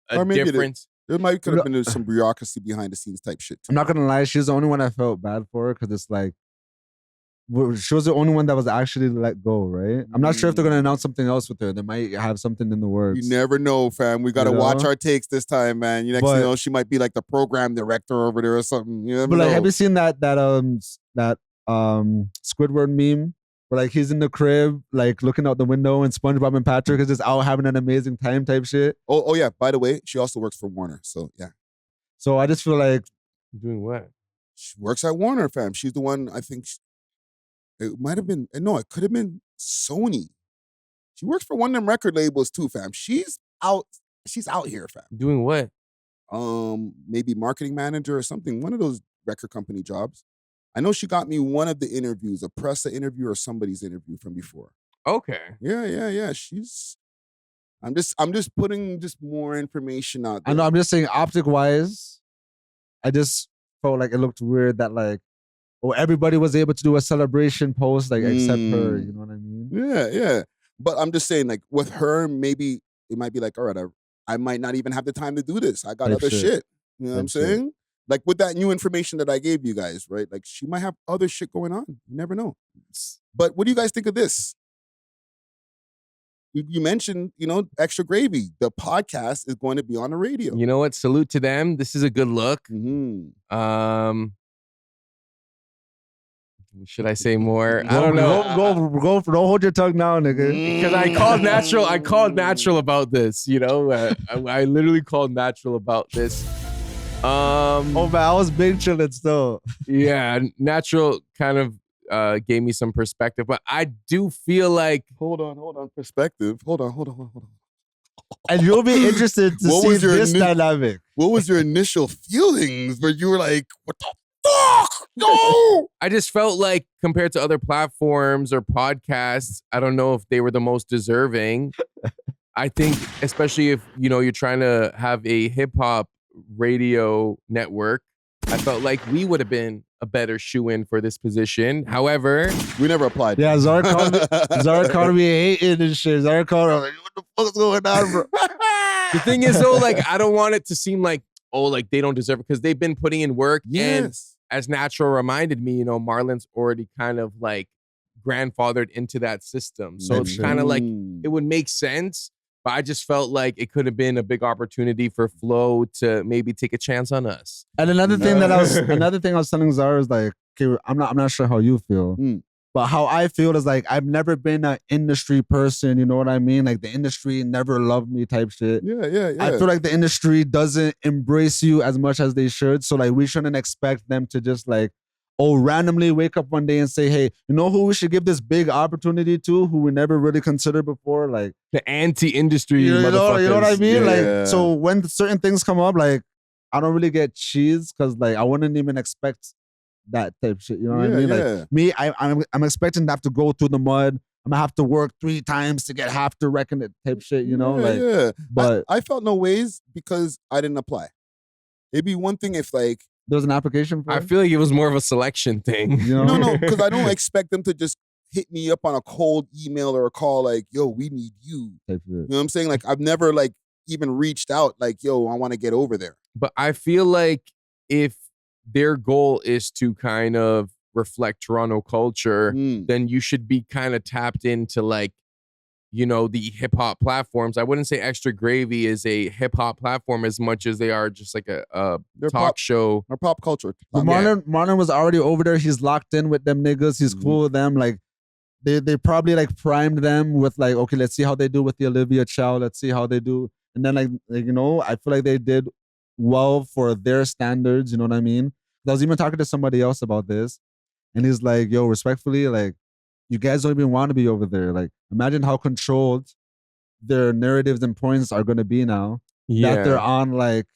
a difference. There might could have been some bureaucracy behind the scenes type shit too. I'm not gonna lie, she's the only one I felt bad for because it's like she was the only one that was actually let go, right? I'm not sure if they're gonna announce something else with her. They might have something in the works. You never know, fam. We gotta watch our takes this time, man. You next thing you know, she might be like the program director over there or something. You never know. Like, have you seen that Squidward meme where like he's in the crib, like looking out the window, and SpongeBob and Patrick is just out having an amazing time type shit. Oh yeah. By the way, she also works for Warner. So yeah. So I just feel like Doing what? She works at Warner, fam. She's the one, I think, it might have been, no, it could have been Sony. She works for one of them record labels too, fam. She's out here, fam. Doing what? Maybe marketing manager or something, one of those record company jobs. I know she got me one of the interviews, a Pressa interview or somebody's interview from before. Okay. Yeah. I'm just putting just more information out there. I know, I'm just saying optic wise, I just felt like it looked weird that like, everybody was able to do a celebration post, like except her, you know what I mean? Yeah. But I'm just saying, like, with her, maybe it might be like, all right, I might not even have the time to do this. I got Type other shit. You know what I'm Type shit. saying? Like with that new information that I gave you guys, right? Like she might have other shit going on. You never know. But what do you guys think of this? You mentioned, Extra Gravy. The podcast is going to be on the radio. You know what? Salute to them. This is a good look. Mm-hmm. Should I say more? I don't know. Go. Don't hold your tongue now, nigga. Because I called natural about this. I literally called natural about this. Oh man, I was big chillin' still. Yeah, natural kind of gave me some perspective, but I do feel like hold on, perspective. Hold on. And you'll be interested to see this dynamic. What was your initial feelings where you were like, what the fuck? No! I just felt like compared to other platforms or podcasts, I don't know if they were the most deserving. I think, especially if, you're trying to have a hip hop radio network, I felt like we would have been a better shoe-in for this position. However, we never applied. Yeah, Zara called me hating and shit. Zara called me like, what the fuck's going on, bro? The thing is though, like, I don't want it to seem like, like they don't deserve it, because they've been putting in work. Yes. And as Natural reminded me, Marlon's already kind of like grandfathered into that system. So it's kind of like, it would make sense. But I just felt like it could have been a big opportunity for Flo to maybe take a chance on us. And another thing I was telling Zara is like, okay, I'm not sure how you feel, but how I feel is like I've never been an industry person. You know what I mean? Like the industry never loved me, type shit. Yeah. I feel like the industry doesn't embrace you as much as they should. So like we shouldn't expect them to just like, randomly wake up one day and say, hey, you know who we should give this big opportunity to, who we never really considered before? Like the anti-industry motherfuckers. You know what I mean? Yeah. Like, so when certain things come up, like I don't really get cheese because like I wouldn't even expect that type of shit. You know what I mean? Like me, I'm expecting to have to go through the mud. I'm gonna have to work 3 times to get half the reckon it type shit, Yeah. But I felt no ways because I didn't apply. It'd be one thing if like there's an application for it? I feel like it was more of a selection thing. No, because I don't expect them to just hit me up on a cold email or a call like, yo, we need you. Type you know what I'm saying? Like I've never like even reached out like, yo, I want to get over there. But I feel like if their goal is to kind of reflect Toronto culture, then you should be kind of tapped into like, the hip hop platforms. I wouldn't say Extra Gravy is a hip hop platform as much as they are just like a talk show or pop culture. But Marlon was already over there. He's locked in with them niggas. He's cool with them. Like they probably like primed them with like, okay, let's see how they do with the A.W.O.L. Let's see how they do. And then like I feel like they did well for their standards. You know what I mean? I was even talking to somebody else about this, and he's like, yo, respectfully, like, you guys don't even want to be over there. Like, imagine how controlled their narratives and points are going to be now that they're on like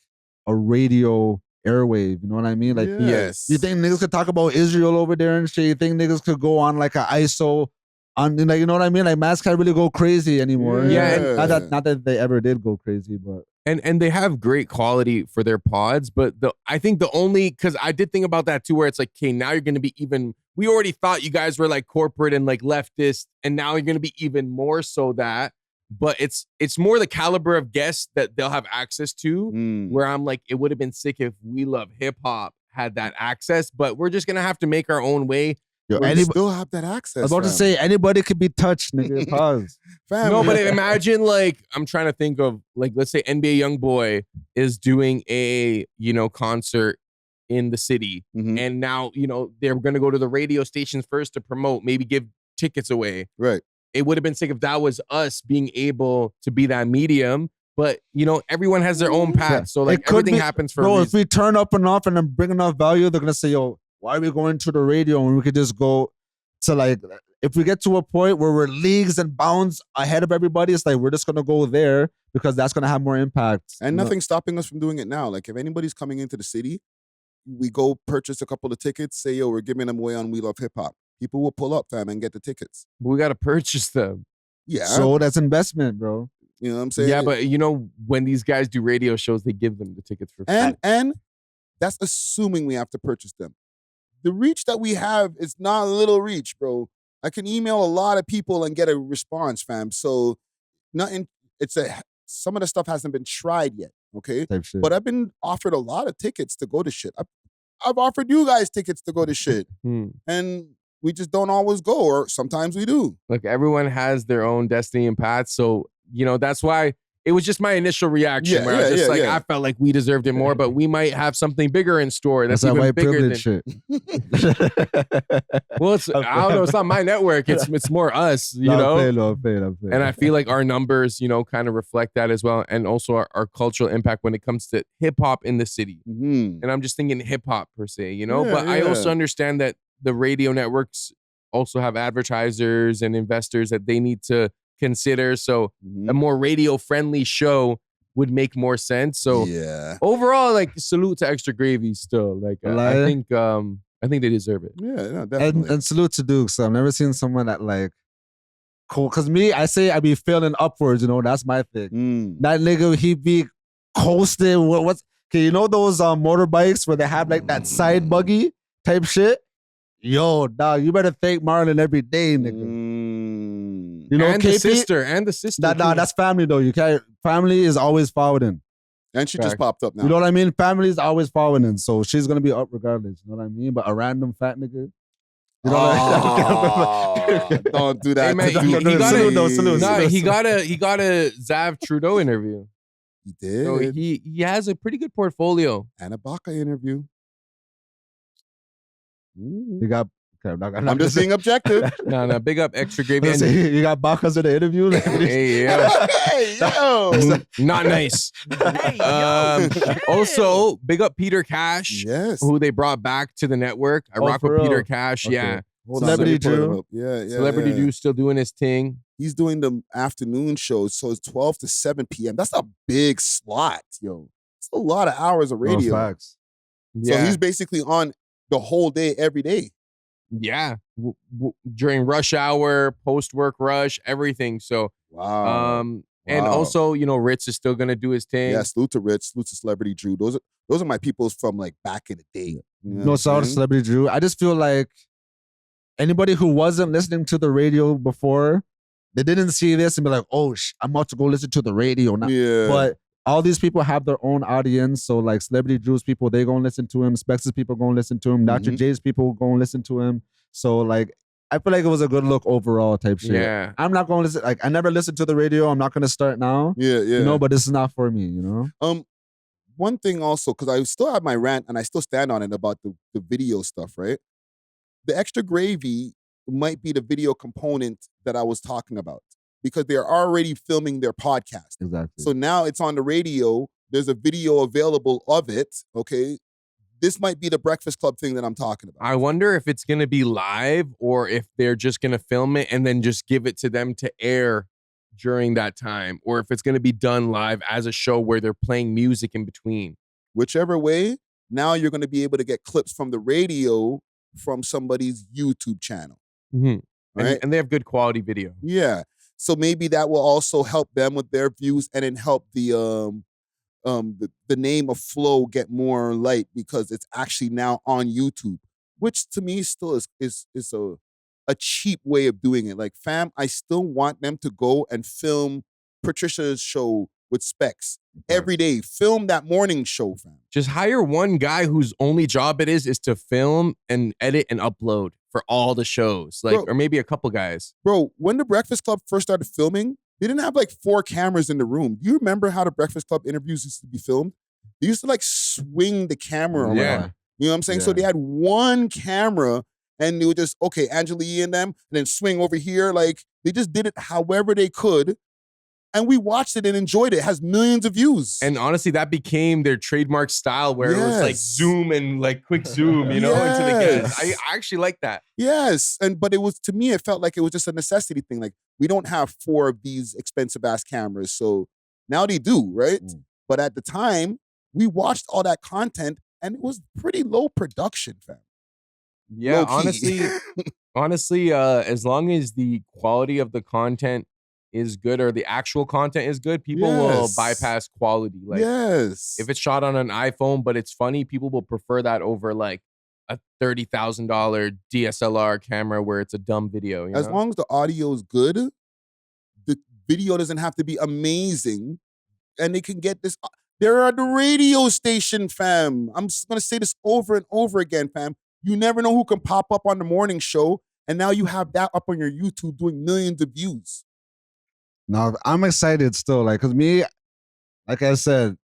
a radio airwave. You know what I mean? Like, yes. You think niggas could talk about Israel over there and shit? You think niggas could go on like an ISO on, like, you know what I mean? Like, Mass can't really go crazy anymore. Yeah. Not that they ever did go crazy, but. And they have great quality for their pods, but I think because I did think about that too, where it's like, okay, now you're going to be even, we already thought you guys were like corporate and like leftist, and now you're going to be even more so that, but it's more the caliber of guests that they'll have access to, where I'm like, it would have been sick if We Love Hip Hop had that access, but we're just going to have to make our own way. Yo, you still have that access. I was about to say, anybody could be touched, nigga. Pause. No, but imagine like, I'm trying to think of like, let's say NBA YoungBoy is doing a, concert in the city. Mhm. And now, they're going to go to the radio stations first to promote, maybe give tickets away. Right. It would have been sick if that was us being able to be that medium. But, everyone has their own path. So, like, everything happens for a reason. If we turn up enough and then bring enough value, they're going to say, yo, why are we going to the radio when we could just go to, like, if we get to a point where we're leagues and bounds ahead of everybody, it's like, we're just going to go there because that's going to have more impact. And nothing's stopping us from doing it now. Like, if anybody's coming into the city, we go purchase a couple of tickets, say, yo, we're giving them away on We Love Hip Hop. People will pull up, fam, and get the tickets. But we got to purchase them. Yeah. So that's investment, bro. You know what I'm saying? Yeah, but when these guys do radio shows, they give them the tickets for free. And that's assuming we have to purchase them. The reach that we have is not a little reach, bro. I can email a lot of people and get a response, fam. So some of the stuff hasn't been tried yet, okay? Type shit. But I've been offered a lot of tickets to go to shit. I've offered you guys tickets to go to shit. And we just don't always go, or sometimes we do. Look, everyone has their own destiny and path. So, that's why it was just my initial reaction where I was just I felt like we deserved it more, but we might have something bigger in store. That's even bigger than shit. Well, I don't know. It's not my network. It's more us, I'm playing. And I feel like our numbers, kind of reflect that as well. And also our cultural impact when it comes to hip hop in the city. Mm-hmm. And I'm just thinking hip hop per se, but I also understand that the radio networks also have advertisers and investors that they need to consider. So a more radio friendly show would make more sense. So overall, like, salute to Extra Gravy still. Like, I think they deserve it. Yeah, no, definitely. And salute to Duke. So I've never seen someone that, like, cool. Cause me, I be feeling upwards, that's my thing. That nigga, he be coasting. What's okay, those motorbikes where they have like that side buggy type shit? Yo, dog, you better thank Marlon every day, nigga. And KP, the sister. Nah, that's family though. You can't. Family is always forwarding. And she just popped up now. You know what I mean? Family is always forwarding, so she's gonna be up regardless. You know what I mean? But a random fat nigga. You know don't do that. Hey, man, he got a Zav Trudeau interview. He did. So he has a pretty good portfolio. And a Baca interview. You got. I'm just being objective. No, big up Extra Gravy. You got Bacchus in the interview? Hey, yo. Hey, yo. Not nice. Also, big up Peter Cash, who they brought back to the network. I rock with Peter Cash. Okay. Yeah. Celebrity Drew. Yeah. Celebrity Drew still doing his thing. He's doing the afternoon shows, so it's 12 to 7 p.m. That's a big slot, yo. It's a lot of hours of radio. Facts. So he's basically on the whole day, every day. Yeah, during rush hour, post-work rush, everything. So, wow. And also, Ritz is still gonna do his thing. Yeah, salute to Ritz, salute to Celebrity Drew. Those are my peoples from like back in the day. No, shout out to Celebrity Drew. I just feel like anybody who wasn't listening to the radio before, they didn't see this and be like, "Oh, I'm about to go listen to the radio now." Yeah. But all these people have their own audience. So like Celebrity Drew's people, they gonna listen to him. Spex's people gonna listen to him. Dr. J's people gonna listen to him. So like, I feel like it was a good look overall type shit. Yeah. I'm not gonna listen. Like, I never listened to the radio. I'm not gonna start now. Yeah. But this is not for me, One thing also, because I still have my rant and I still stand on it about the video stuff, right? The Extra Gravy might be the video component that I was talking about, because they're already filming their podcast. Exactly. So now it's on the radio. There's a video available of it, okay? This might be the Breakfast Club thing that I'm talking about. I wonder if it's going to be live or if they're just going to film it and then just give it to them to air during that time, or if it's going to be done live as a show where they're playing music in between. Whichever way, now you're going to be able to get clips from the radio from somebody's YouTube channel. Mm-hmm. Right? And they have good quality video. Yeah. So maybe that will also help them with their views and then help the name of Flow get more light, because it's actually now on YouTube, which to me still is a cheap way of doing it. Like, fam, I still want them to go and film Patricia's show with Specs every day. Film that morning show, fam. Just hire one guy whose only job it is to film and edit and upload for all the shows, like, or maybe a couple guys. Bro, when the Breakfast Club first started filming, they didn't have like 4 cameras in the room. Do you remember how the Breakfast Club interviews used to be filmed? They used to like swing the camera around. You know what I'm saying? So they had one camera and they would just, okay, Angela Yee and them, and then swing over here. Like, they just did it however they could. And we watched it and enjoyed it. It has millions of views. And honestly, that became their trademark style where it was like zoom and like quick zoom, you know, into the guests. I actually like that. Yes. But it was, to me, it felt like it was just a necessity thing. Like, we don't have 4 of these expensive ass cameras. So now they do, right? But at the time, we watched all that content and it was pretty low production, fam. Yeah, honestly, as long as the quality of the content is good or the actual content is good, people will bypass quality. Like, if it's shot on an iPhone but it's funny, people will prefer that over like a $30,000 DSLR camera where it's a dumb video. As long as the audio is good, the video doesn't have to be amazing, and they can get this. They're at the radio station, fam. I'm just gonna say this over and over again, fam. You never know who can pop up on the morning show, and now you have that up on your YouTube doing millions of views. No, I'm excited still. Like, cause me, like I said,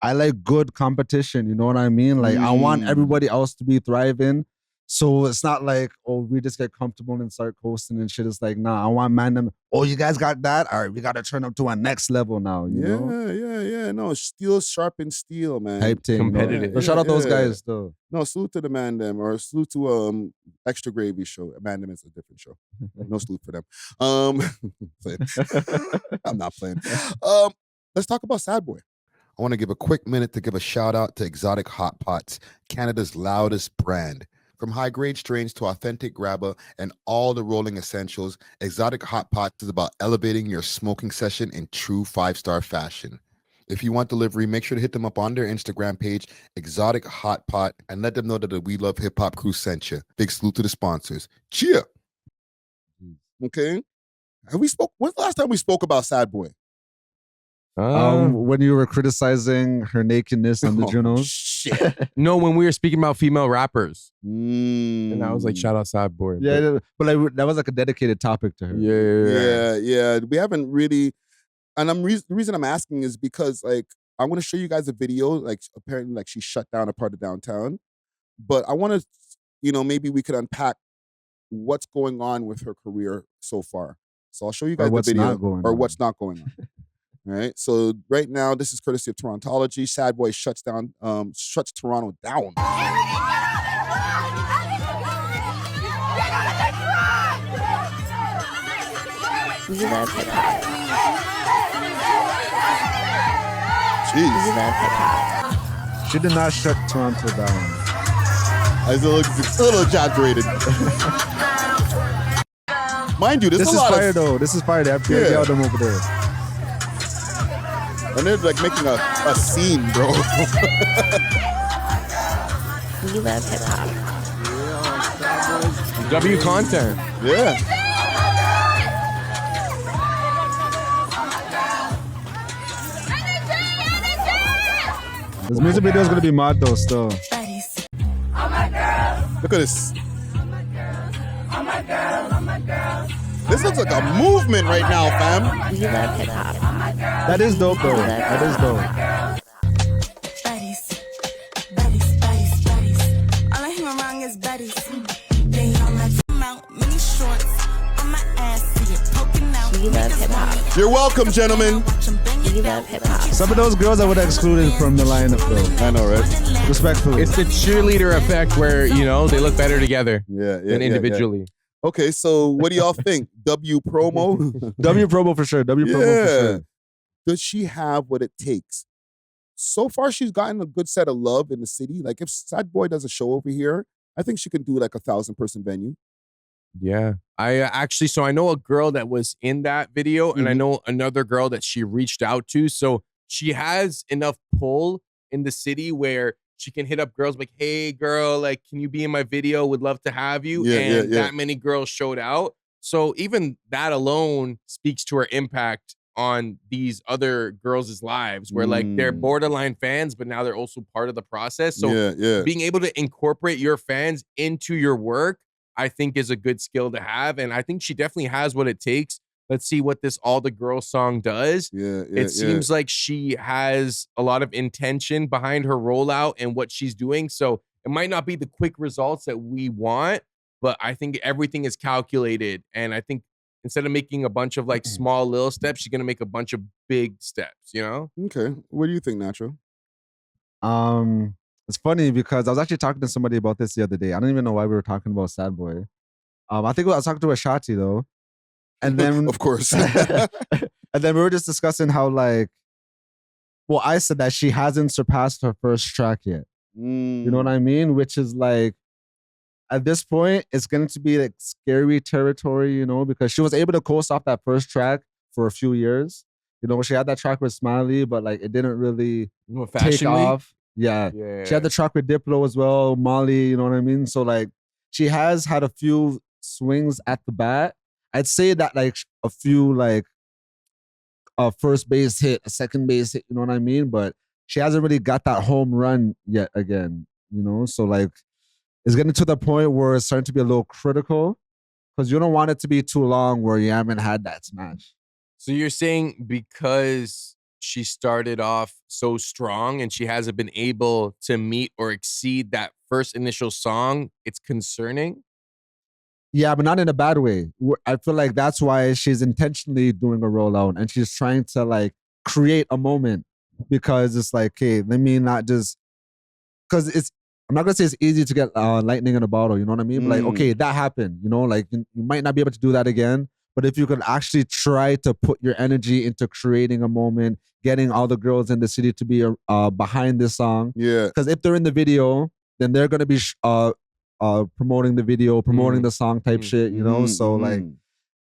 I like good competition. You know what I mean? Like, I want everybody else to be thriving. So it's not like, oh, we just get comfortable and start coasting and shit. It's like, nah, I want them. Oh, you guys got that? All right, we got to turn up to our next level now. You know? Yeah. No, steel sharpen steel, man. Type thing. Competitive. You know? Shout out those guys, though. No, salute to the man them, or salute to Extra Gravy show. Man them is a different show. No salute for them. I'm not playing. Let's talk about Sadboi. I want to give a quick minute to give a shout out to Exotic Hot Pots, Canada's loudest brand. From high-grade strains to authentic grabber and all the rolling essentials, Exotic Hot Pots is about elevating your smoking session in true 5-star fashion. If you want delivery, make sure to hit them up on their Instagram page, Exotic Hot Pot, and let them know that the We Love Hip Hop crew sent you. Big salute to the sponsors. Cheer! Okay. When's the last time we spoke about Sadboi? When you were criticizing her nakedness on the Junos. Shit. No, when we were speaking about female rappers. And I was like, shout out Sadboi. Yeah, but like, that was like a dedicated topic to her. Yeah. We haven't really, and the reason I'm asking is because, like, I want to show you guys a video. Like, apparently, like, she shut down a part of downtown. But I want to, maybe we could unpack what's going on with her career so far. So I'll show you guys the video what's not going on. All right. So right now, this is courtesy of Torontology. Sadboi shuts Toronto down. We love hip hop. Jeez. We love hip hop. She did not shut Toronto down. It's a little exaggerated. Mind you, this is fire though. This is fire. They have them over there. And they're like making a scene, bro. We love hip hop. W content. Yeah. This music video is gonna be mad though, still. Look at this. This looks like a movement right now, fam. We love hip hop. That is dope though. That is dope. Buddies. All I hear wrong is buddies. They all like out mini shorts on my ass, see it poking out. We love hip hop. You're welcome, gentlemen. We love hip hop. Some of those girls I would have excluded from the lineup though. I know, right? Respectfully. It's the cheerleader effect where, they look better together than individually. Yeah. Okay, so what do y'all think? W promo? W promo for sure. W promo for sure. Does she have what it takes? So far, she's gotten a good set of love in the city. Like, if Sadboi does a show over here, I think she can do like 1,000-person venue. Yeah. So I know a girl that was in that video, and I know another girl that she reached out to. So she has enough pull in the city where she can hit up girls like, hey, girl, like, can you be in my video? Would love to have you. That many girls showed out. So even that alone speaks to her impact on these other girls' lives where like they're borderline fans, but now they're also part of the process. So being able to incorporate your fans into your work, I think is a good skill to have. And I think she definitely has what it takes. Let's see what this All the Girls song does. It seems like she has a lot of intention behind her rollout and what she's doing. So It might not be the quick results that we want, but I think everything is calculated. And I think instead of making a bunch of like small little steps, she's gonna make a bunch of big steps, you know? Okay. What do you think, Nacho? It's funny because I was actually talking to somebody about this the other day. I don't even know why we were talking about Sadboi. I think I was talking to Ashati though. And then of course. and then we were just discussing how like, well, I said that she hasn't surpassed her first track yet. You know what I mean? Which is like, at this point, it's going to be like scary territory, you know, because she was able to coast off that first track for a few years. You know, she had that track with Smiley, but like it didn't really take off. Yeah. She had the track with Diplo as well, Molly, you know what I mean? So like she has had a few swings at the bat. I'd say that like a few like a first base hit, a second base hit, you know what I mean? But she hasn't really got that home run yet again, you know? So like it's getting to the point where it's starting to be a little critical because you don't want it to be too long where you haven't had that smash. So you're saying because she started off so strong and she hasn't been able to meet or exceed that first initial song, it's concerning? Yeah, but not in a bad way. I feel like that's why she's intentionally doing a rollout and she's trying to like create a moment because it's like, hey, let me not just, because I'm not gonna say it's easy to get lightning in a bottle, you know what I mean? But like, okay, that happened, you know, like you might not be able to do that again, but if you could actually try to put your energy into creating a moment, getting all the girls in the city to be behind this song. Yeah. Because if they're in the video, then they're gonna be promoting the video, promoting the song type shit, you know? So like,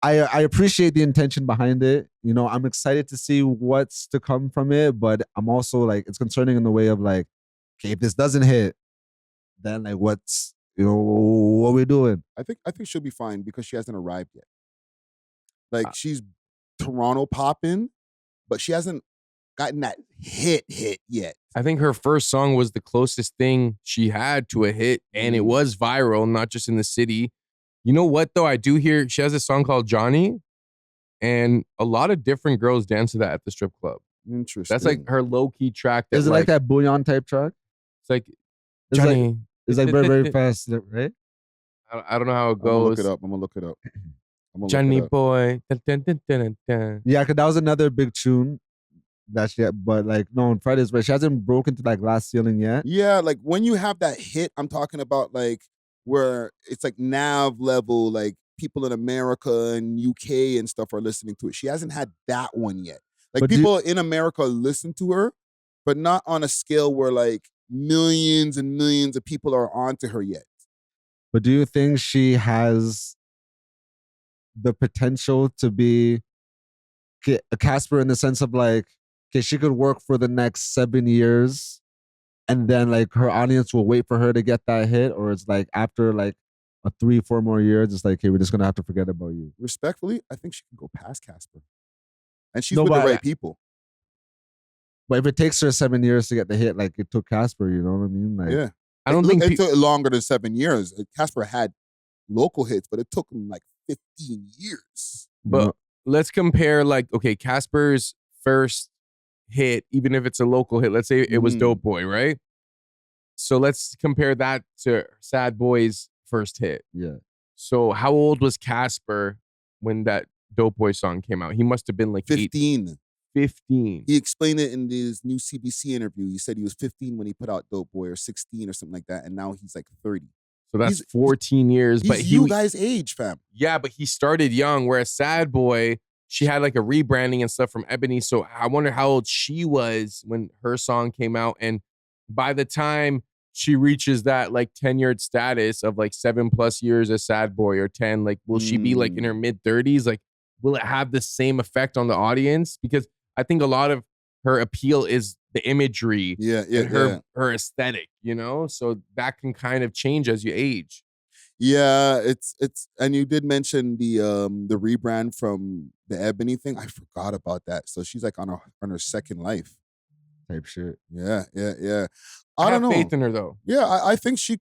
I appreciate the intention behind it. You know, I'm excited to see what's to come from it, but I'm also like, it's concerning in the way of like, okay, if this doesn't hit, then like what's, you know, what we're doing? I think she'll be fine because she hasn't arrived yet. Like she's Toronto popping, but she hasn't gotten that hit yet. I think her first song was the closest thing she had to a hit, and it was viral, not just in the city. You know what, though? I do hear she has a song called Johnny, and a lot of different girls dance to that at the strip club. Interesting. That's like her low-key track. Is it like that Bouillon type track? It's like Johnny. It's like very, very fast, right? I don't know how it goes. I'm gonna look it up. Johnny boy. Dun, dun, dun, dun, dun, dun. Yeah, because that was another big tune that she had, but like, no, on Fridays, but she hasn't broken to like glass ceiling yet. Yeah, like when you have that hit, I'm talking about like where it's like nav level, like people in America and UK and stuff are listening to it. She hasn't had that one yet. Like But people in America listen to her, but not on a scale where like millions and millions of people are onto her yet. But do you think she has the potential to be a Casper in the sense of like, okay, she could work for the next 7 years and then like her audience will wait for her to get that hit? Or it's like after like a 3-4 more years, it's like, hey, we're just gonna have to forget about you. Respectfully, I think she can go past Casper. And she's with the right people. But if it takes her 7 years to get the hit, like it took Casper, you know what I mean? Like, yeah. I don't think it took longer than 7 years. Casper had local hits, but it took him like 15 years. But let's compare like, okay, Casper's first hit, even if it's a local hit, let's say it was Dope Boy, right? So let's compare that to Sadboi's first hit. Yeah. So how old was Casper when that Dope Boy song came out? He must have been like 15. 15. He explained it in his new CBC interview. He said he was 15 when he put out Dope Boy, or 16 or something like that, and now he's like 30. So that's 14 years. He's but you guys' age, fam. Yeah, but he started young, whereas Sadboi, she had like a rebranding and stuff from Ebony. So I wonder how old she was when her song came out. And by the time she reaches that like tenured status of like 7+ years as Sadboi or 10, like will she be like in her mid-30s? Like, will it have the same effect on the audience? Because I think a lot of her appeal is the imagery, and her aesthetic, you know? So that can kind of change as you age. Yeah, it's and you did mention the rebrand from the Ebony thing. I forgot about that. So she's like on her second life type shit. Yeah. I don't know. have faith in her though. Yeah, I think she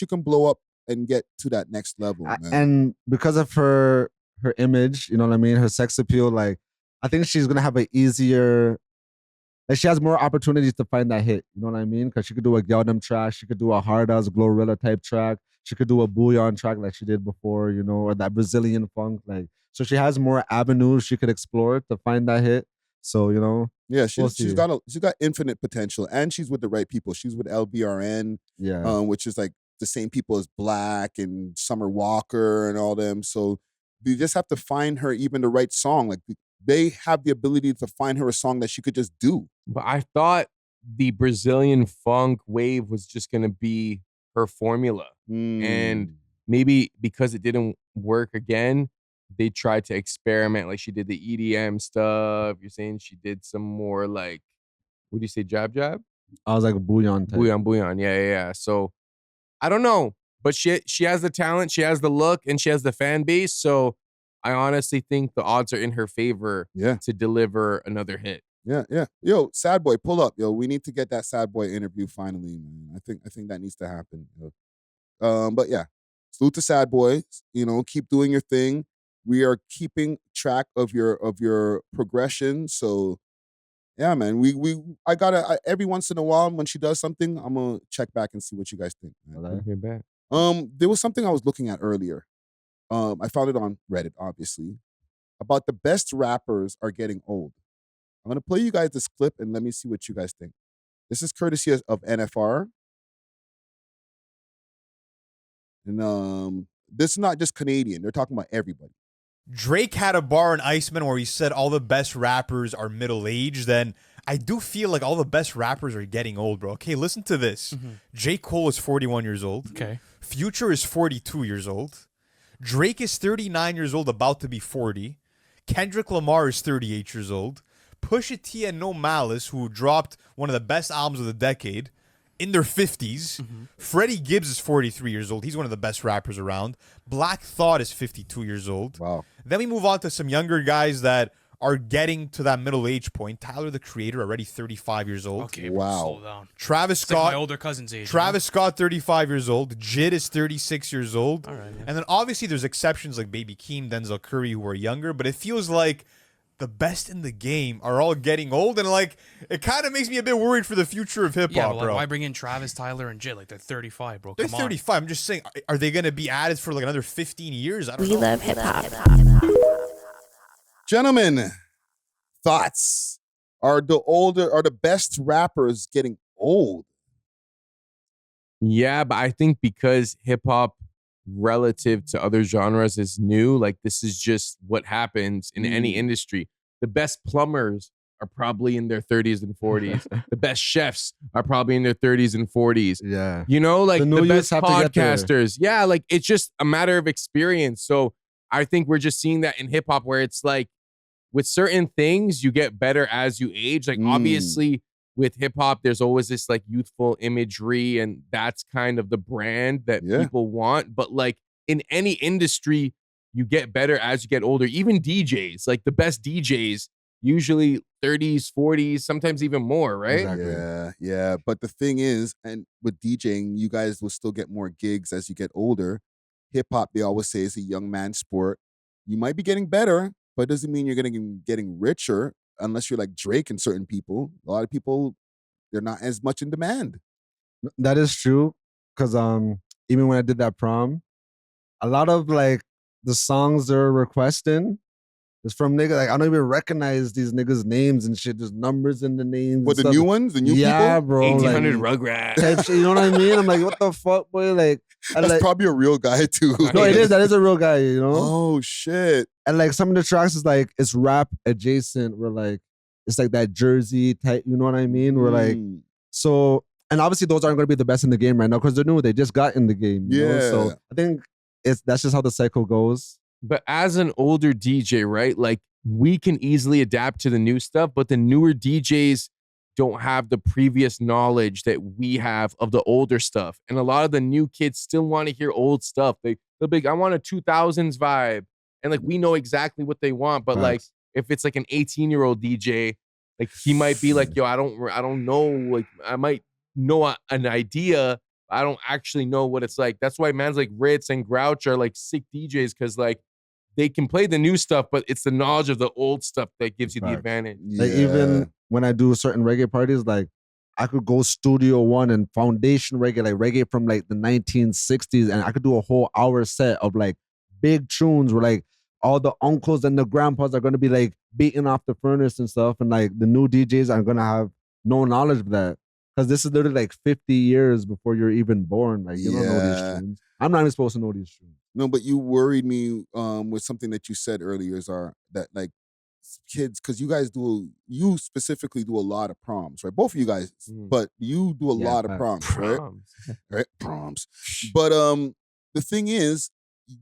can blow up and get to that next level, man. And because of her image, you know what I mean, her sex appeal, like I think she's gonna have an easier, Like she has more opportunities to find that hit. You know what I mean? Because she could do a Geldem track, she could do a Hard As Glorilla type track, she could do a Bouillon track like she did before, you know, or that Brazilian funk. Like, so she has more avenues she could explore to find that hit. So, you know, yeah, she's got infinite potential, and she's with the right people. She's with LBRN, which is like the same people as Black and Summer Walker and all them. So you just have to find her even the right song. Like they have the ability to find her a song that she could just do. But I thought the Brazilian funk wave was just gonna be her formula, and maybe because it didn't work again, they tried to experiment. Like she did the EDM stuff. You're saying she did some more like, what do you say, jab? I was like a Bouillon type. Bouillon. Yeah. So I don't know, but she has the talent, she has the look, and she has the fan base. So I honestly think the odds are in her favor to deliver another hit. Yeah. Yo, Sadboi, pull up. Yo, we need to get that Sadboi interview finally, man. I think that needs to happen. But yeah, salute to Sadboi. You know, keep doing your thing. We are keeping track of your progression. So yeah, man. I gotta every once in a while when she does something, I'm gonna check back and see what you guys think. Man. There was something I was looking at earlier. I found it on Reddit, obviously, about the best rappers are getting old. I'm gonna play you guys this clip and let me see what you guys think. This is courtesy of NFR. And this is not just Canadian. They're talking about everybody. Drake had a bar in Iceman where he said all the best rappers are middle-aged. Then I do feel like all the best rappers are getting old, bro. Okay, listen to this. J. Cole is 41 years old. Okay. Future is 42 years old. Drake is 39 years old, about to be 40. Kendrick Lamar is 38 years old. Pusha T and No Malice, who dropped one of the best albums of the decade, in their 50s. Freddie Gibbs is 43 years old. He's one of the best rappers around. Black Thought is 52 years old. Wow. Then we move on to some younger guys that are getting to that middle age point. Tyler, the Creator, already 35 years old. Okay, wow. slow down. Travis It's Scott, like my older cousin's age. Travis Scott, 35 years old. Jid is 36 years old. All right, yeah. And then obviously there's exceptions like Baby Keem, Denzel Curry, who are younger, but it feels like the best in the game are all getting old, and like it kind of makes me a bit worried for the future of hip hop, Yeah, but like, bro. why bring in Travis, Tyler, and Jid? Like they're 35, bro. They're Come 35. I'm just saying, are they going to be added for like another 15 years? I don't We know. love hip hop. Gentlemen, thoughts. Are the best rappers getting old? Yeah, but I think because hip hop relative to other genres is new, like this is just what happens in any industry. The best plumbers are probably in their 30s and 40s. The best chefs are probably in their 30s and 40s. Yeah. You know, like the best have to get there. podcasters. Yeah, like it's just a matter of experience. So I think we're just seeing that in hip hop where it's like with certain things, you get better as you age. Like obviously with hip hop, there's always this like youthful imagery, and that's kind of the brand that people want. But like in any industry, you get better as you get older. Even DJs, like the best DJs, usually 30s, 40s, sometimes even more, right? Exactly. Yeah. But the thing is, and with DJing, you guys will still get more gigs as you get older. Hip hop, they always say, is a young man's sport. You might be getting better, but it doesn't mean you're getting richer unless you're like Drake and certain people. A lot of people, they're not as much in demand. That is true. Because even when I did that prom, a lot of like the songs they're requesting is from niggas. Like I don't even recognize these niggas' names and shit. There's numbers in the names. What, the new ones? The new people? Yeah, bro. 1800 like, Rugrats. type shit, you know what I mean? I'm like, what the fuck, boy? Like, That's like, probably a real guy too. no, it is. That is a real guy, you know? Oh, shit. And like some of the tracks is like, it's rap adjacent. We're like, it's like that Jersey type, you know what I mean? We're like, so, and obviously those aren't going to be the best in the game right now because they're new. They just got in the game. You know? So I think that's just how the cycle goes. But as an older DJ, right? Like we can easily adapt to the new stuff, but the newer DJs don't have the previous knowledge that we have of the older stuff. And a lot of the new kids still want to hear old stuff. They'll be like, I want a 2000s vibe. And like, we know exactly what they want. But like, if it's like an 18-year-old DJ, like he might be like, yo, I don't know. Like I might know an idea. I don't actually know what it's like. That's why mans like Ritz and Grouch are like sick DJs. Cause like, they can play the new stuff, but it's the knowledge of the old stuff that gives you the advantage. Like even when I do certain reggae parties, like I could go Studio One and foundation reggae, like reggae from like the 1960s, and I could do a whole hour set of like big tunes where like all the uncles and the grandpas are gonna be like beating off the furnace and stuff, and like the new DJs are gonna have no knowledge of that. Because this is literally like 50 years before you're even born. Like you don't know these tunes. I'm not even supposed to know these tunes. No, but you worried me with something that you said earlier, Zar, that like kids, because you specifically do a lot of proms, right? Both of you guys, but you do a lot of proms, right? Right, proms. But the thing is,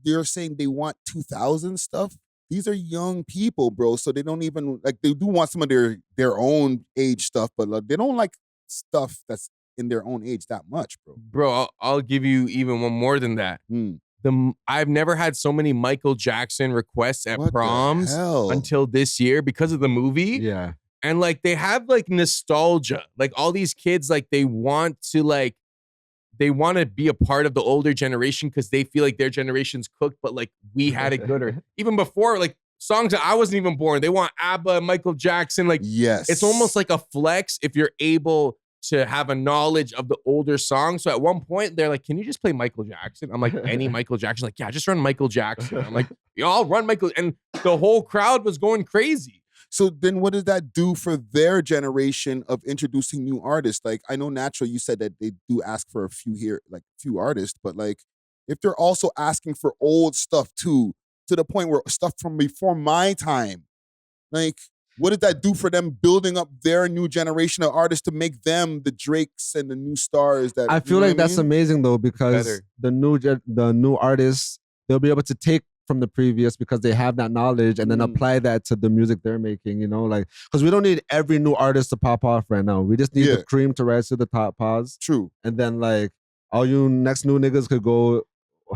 they're saying they want 2000 stuff. These are young people, bro. So they don't even like. They do want some of their own age stuff, but they don't like stuff that's in their own age that much, bro. Bro, I'll give you even one more than that. I've never had so many Michael Jackson requests at proms until this year because of the movie. Yeah. And like they have like nostalgia. Like all these kids, like they want to be a part of the older generation because they feel like their generation's cooked, but like we had it good. Or even before, like songs that I wasn't even born. They want ABBA, Michael Jackson. Like, yes, it's almost like a flex if you're able to have a knowledge of the older songs. So at one point, they're like, can you just play Michael Jackson? I'm like, any Michael Jackson? Like, yeah, just run Michael Jackson. I'm like, I'll run Michael. And the whole crowd was going crazy. So then what does that do for their generation of introducing new artists? Like, I know Natural, you said that they do ask for a few artists, but like, if they're also asking for old stuff too, to the point where stuff from before my time, like, what did that do for them building up their new generation of artists to make them the Drakes and the new stars? That I feel like that's amazing though, because the new artists, they'll be able to take from the previous because they have that knowledge and then apply that to the music they're making, you know, like, because we don't need every new artist to pop off right now. We just need the cream to rise to the top pause. True. And then like all you next new niggas could go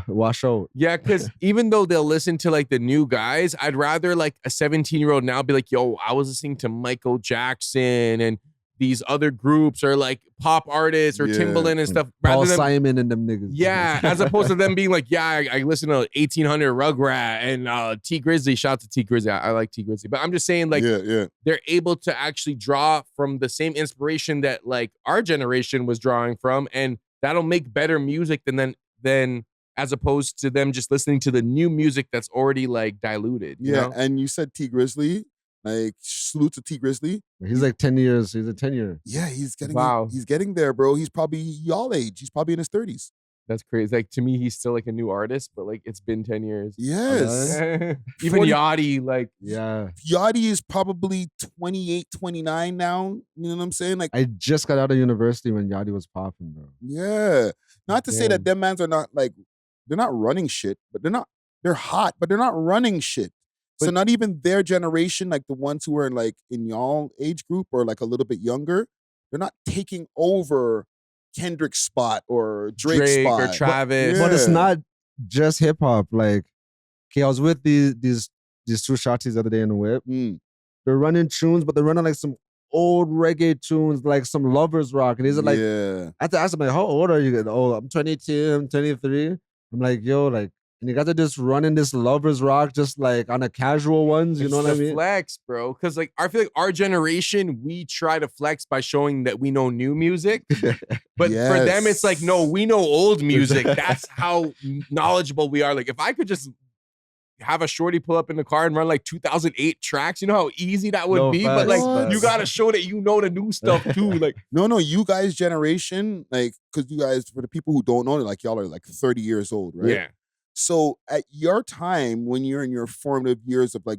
wash out. Yeah, because even though they'll listen to like the new guys, I'd rather like a 17-year-old now be like, yo, I was listening to Michael Jackson and these other groups or like pop artists or Timbaland and stuff. Paul Simon and them niggas. Yeah, as opposed to them being like, yeah, I listen to 1800 Rugrat and T Grizzly. Shout out to T Grizzly. I like T Grizzly. But I'm just saying like they're able to actually draw from the same inspiration that like our generation was drawing from, and that'll make better music than as opposed to them just listening to the new music that's already like diluted. You know? And you said T Grizzly. Like, salute to T Grizzly. He's like 10 years. He's a 10-year. Yeah, he's getting there, bro. He's probably y'all age. He's probably in his 30s. That's crazy. Like, to me, he's still like a new artist, but like it's been 10 years. Yes. Even Yachty, like, Yachty is probably 28, 29 now. You know what I'm saying? Like, I just got out of university when Yachty was popping, bro. Yeah. Not to say that them mans are not like, they're not running shit, but they're hot, but they're not running shit. So not even their generation, like the ones who are like in y'all age group or like a little bit younger, they're not taking over Kendrick's spot or Drake's spot or Travis. But it's not just hip hop. Like, okay, I was with these two shotties the other day in the whip. They're running tunes, but they're running like some old reggae tunes, like some lovers rock. And these are like, I have to ask them, like, how old are you? Oh, I'm 22, I'm 23. I'm like, yo, like, and you guys are just running this lovers rock just like on a casual ones, you know what I mean? Flex, bro. Because like I feel like our generation, we try to flex by showing that we know new music. But for them, it's like, no, we know old music. That's how knowledgeable we are. Like if I could just have a shorty pull up in the car and run like 2008 tracks, you know how easy that would be? But like you gotta show that you know the new stuff too. Like no, you guys' generation, like, because you guys, for the people who don't know, like y'all are like 30 years old, right? Yeah. So at your time, when you're in your formative years of like,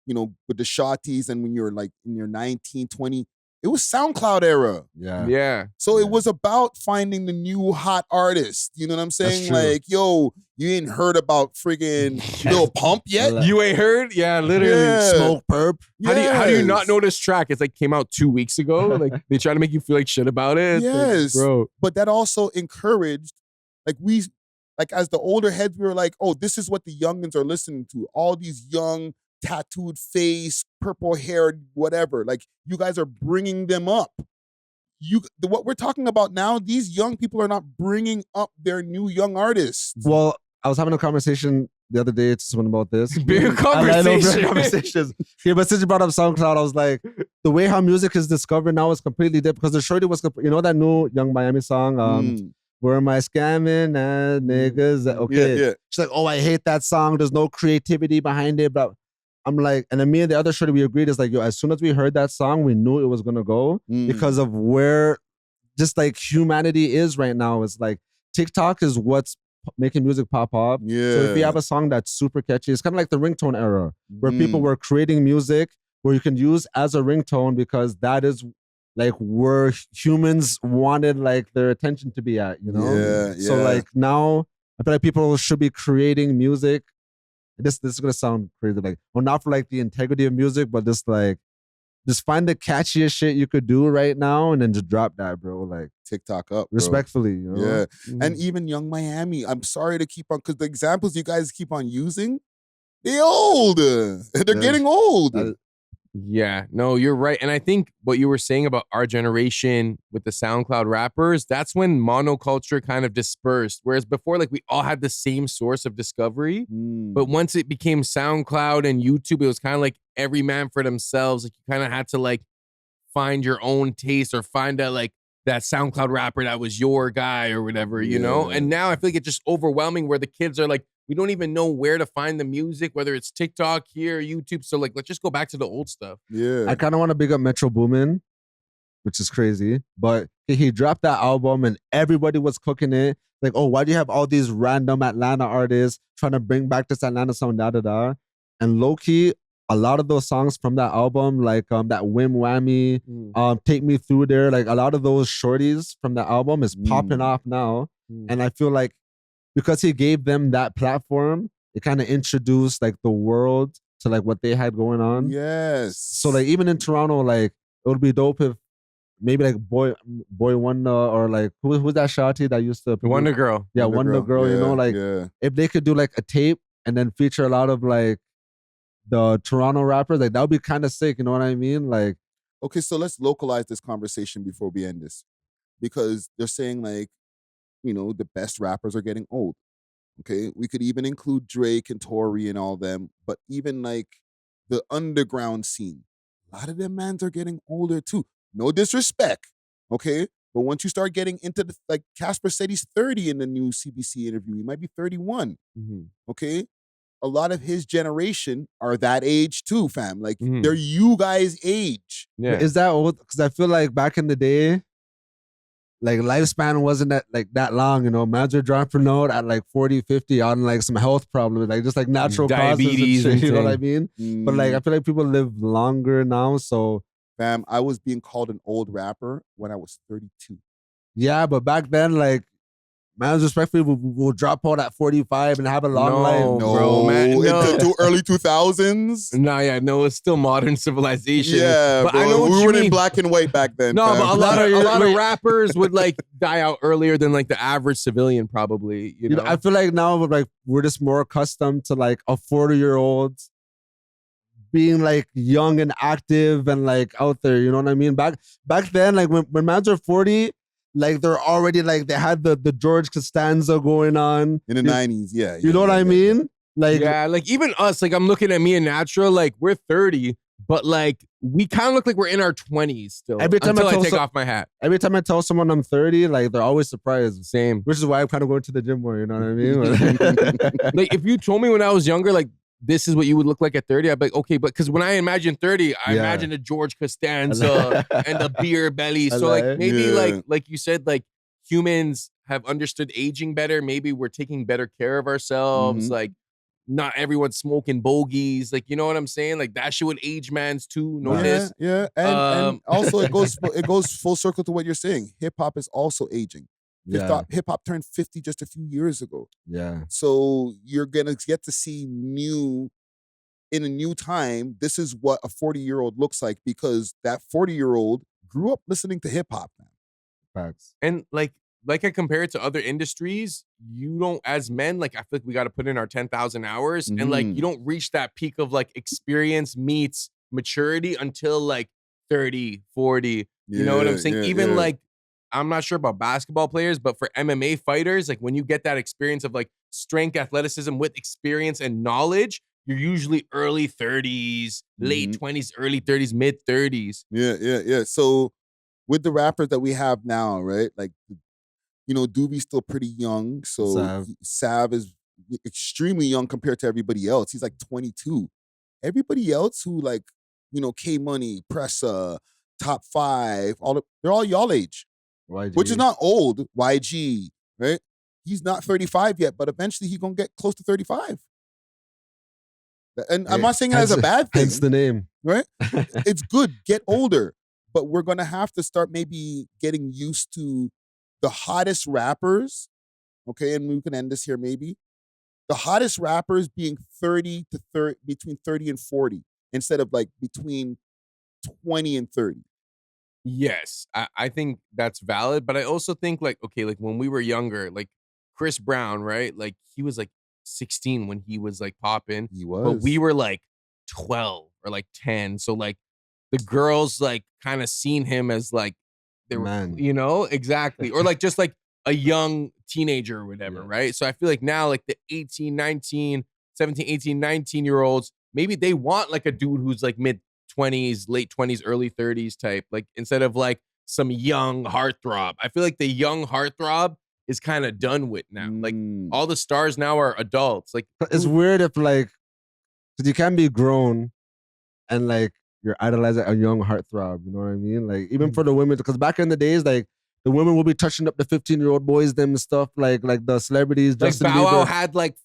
you know, with the shotties and when you're like in your 19, 20, it was SoundCloud era. Yeah. So it was about finding the new hot artist. You know what I'm saying? Like, yo, you ain't heard about friggin' Lil Pump yet? You ain't heard? Yeah, literally. Smoke Perp. How do you not know this track? It's like came out 2 weeks ago. Like they try to make you feel like shit about it. Yes. Like, bro. But that also encouraged, like as the older heads, we were like, oh, this is what the youngins are listening to. All these young, tattooed face, purple haired, whatever. Like you guys are bringing them up. What we're talking about now, these young people are not bringing up their new young artists. Well, I was having a conversation the other day to someone about this. Beer I know, beer conversation. conversations. Yeah, but since you brought up SoundCloud, I was like, the way how music is discovered now is completely different. Because the shorty was, you know that new Young Miami song, Where am I scamming at niggas? Okay. Yeah. She's like, oh, I hate that song. There's no creativity behind it. But I'm like, and then me and the other shorty, we agreed. It's like, yo, as soon as we heard that song, we knew it was going to go because of where just like humanity is right now. It's like TikTok is what's making music pop up. Yeah. So if you have a song that's super catchy, it's kind of like the ringtone era where people were creating music where you can use as a ringtone because that is like where humans wanted like their attention to be at, you know? Yeah, So yeah. like now I feel like people should be creating music. This is gonna sound crazy, like, well, not for like the integrity of music, but just find the catchiest shit you could do right now and then just drop that, bro. Like TikTok up, bro. respectfully, you know? Yeah. Mm-hmm. And even Young Miami, I'm sorry to keep on, because the examples you guys keep on using, they old. They're getting old. Yeah, no, you're right. And I think what you were saying about our generation with the SoundCloud rappers, that's when monoculture kind of dispersed. Whereas before, like we all had the same source of discovery. But once it became SoundCloud and YouTube, it was kind of like every man for themselves. Like you kind of had to like find your own taste or find that SoundCloud rapper that was your guy or whatever, you know? And now I feel like it's just overwhelming where the kids are like, we don't even know where to find the music, whether it's TikTok here, YouTube. So like, let's just go back to the old stuff. Yeah. I kind of want to big up Metro Boomin, which is crazy. But he dropped that album and everybody was cooking it. Like, oh, why do you have all these random Atlanta artists trying to bring back this Atlanta sound, da-da-da? And low-key, a lot of those songs from that album, like that Whim Whammy, Take Me Through There, like a lot of those shorties from that album is popping off now. And I feel like because he gave them that platform, it kind of introduced like the world to like what they had going on. Yes. So like even in Toronto, like it would be dope if maybe like Boy Wonder or like who's that shawty that used to Wonder Girl. Yeah, Wonder Girl, you know, like if they could do like a tape and then feature a lot of like the Toronto rappers, like that would be kind of sick, you know what I mean? Like, okay, so let's localize this conversation before we end this. Because they're saying like, you know, the best rappers are getting old. Okay, we could even include Drake and Tory and all them, but even like the underground scene, a lot of them mans are getting older too. No disrespect, okay? But once you start getting into the, like Casper said he's 30 in the new CBC interview, he might be 31, okay? A lot of his generation are that age too, fam. Like they're you guys' age. yeah. Is that old? Because I feel like back in the day, like lifespan wasn't that long, you know. Mans were dropping out at like 40, 50 on like some health problems, like just like natural diabetes causes and shit, you know what I thing. mean? But like I feel like people live longer now, so fam, I was being called an old rapper when I was 32. Yeah, but back then, like mans respectfully will drop out at 45 and have a long life. No, bro, man, no. Into early 2000s. No, it's still modern civilization. Yeah, but bro. I know what we you were mean. in black and white back then. No, fam. but a lot of rappers would like die out earlier than like the average civilian, probably. You know, I feel like now like we're just more accustomed to like a 40-year-old being like young and active and like out there. You know what I mean? Back then, like when mans were 40. Like they're already like they had the George Costanza going on in the 90s, yeah. You know what I mean? Like yeah, like even us, like I'm looking at me and Natural, like we're 30, but like we kind of look like we're in our 20s still. Every time until I take off my hat. Every time I tell someone I'm 30, like they're always surprised. Same. Which is why I'm kind of going to the gym more, you know what I mean? Like if you told me when I was younger, like this is what you would look like at 30, I'd be like, okay, but because when I imagine 30, I imagine a George Costanza and the beer belly. So like maybe like you said, like humans have understood aging better. Maybe we're taking better care of ourselves. Like not everyone's smoking bogeys. Like, you know what I'm saying? Like that shit would age mans too. Notice. Yeah. And also it goes full circle to what you're saying. Hip hop is also aging. Hip hop turned 50 just a few years ago. Yeah. So you're gonna get to see in a new time. This is what a 40-year-old looks like because that 40-year-old grew up listening to hip hop. Facts. And like I compare it to other industries, you don't, as men, like I feel like we got to put in our 10,000 hours, and like you don't reach that peak of like experience meets maturity until like 30, 40. You know what I'm saying? Even like. I'm not sure about basketball players, but for MMA fighters, like when you get that experience of like strength, athleticism with experience and knowledge, you're usually early 30s, late 20s, early 30s, mid 30s. Yeah. So with the rappers that we have now, right? Like, Doobie's still pretty young. So Sav is extremely young compared to everybody else. He's like 22. Everybody else who like, K-Money, Pressa, Top 5, they're all y'all age. YG. Which is not old. YG, right? He's not 35 yet, but eventually he's going to get close to 35. And I'm not saying it as a bad thing. Hence the name. Right? It's good. Get older. But we're going to have to start maybe getting used to the hottest rappers, okay? And we can end this here maybe. The hottest rappers being between 30 and 40 instead of like between 20 and 30. Yes, I think that's valid. But I also think like, okay, like when we were younger, like Chris Brown, right? Like he was like 16 when he was like popping. He was. But we were like 12 or like 10. So like the girls like kind of seen him as like they were, exactly. Or like just like a young teenager or whatever, right? So I feel like now like the 18, 19, 17, 18, 19-year-olds, maybe they want like a dude who's like mid 20s, late 20s, early 30s type, like instead of like some young heartthrob. I feel like the young heartthrob is kind of done with now. Like all the stars now are adults. Like it's weird if like, because you can be grown and like you're idolizing a young heartthrob. You know what I mean? Like even for the women, because back in the days, like the women will be touching up the 15-year-old boys, them and stuff like the celebrities. Like Justin Bow Wow Bieber had like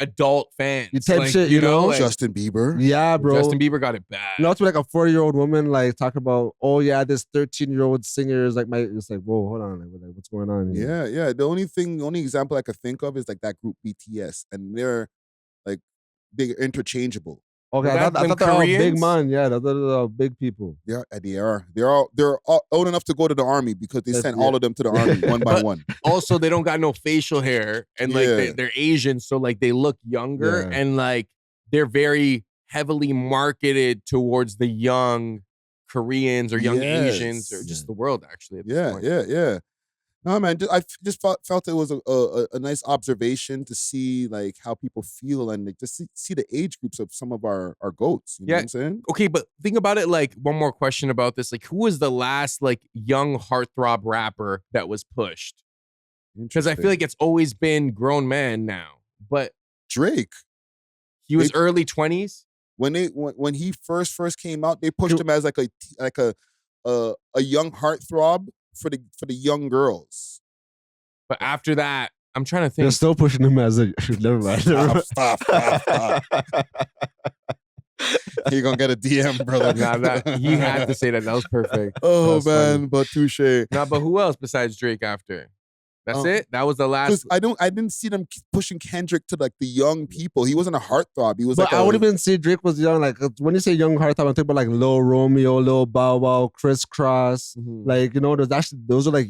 adult fans. You type like, shit, you know? like, Justin Bieber. Yeah, bro. Justin Bieber got it bad. You know, it's like a 40-year-old woman like talk about, oh yeah, this 13-year-old singer is like it's like, whoa, hold on, like what's going on here? Yeah. The only example I could think of is like that group BTS, and they're like big interchangeable. Okay, I thought they were all big man. Yeah, they're big people. They're all old enough to go to the army because they sent all of them to the army one by one. Also, they don't got no facial hair, and like they're Asian, so like they look younger, and like they're very heavily marketed towards the young Koreans or young Asians or just the world actually. At this point. Yeah. No, man, I just felt it was a nice observation to see like how people feel and like, just see the age groups of some of our goats. You know what I'm saying? Okay, but think about it like one more question about this. Like who was the last like young heartthrob rapper that was pushed? Because I feel like it's always been grown man now. But Drake. He was early 20s? When he first came out, they pushed him as like a young heartthrob for the young girls. But after that, I'm trying to think. They're still pushing him as a never mind. Stop. You're gonna get a DM, brother. He had to say that. That was perfect. Oh was man, funny. but touche. But who else besides Drake after? That's it? That was the last. I didn't see them pushing Kendrick to like the young people. He wasn't a heartthrob. He was but I would even say Drake was young. Like when you say young heartthrob, I'm thinking about like Lil Romeo, Lil Bow Wow, Criss Cross. Like, those are like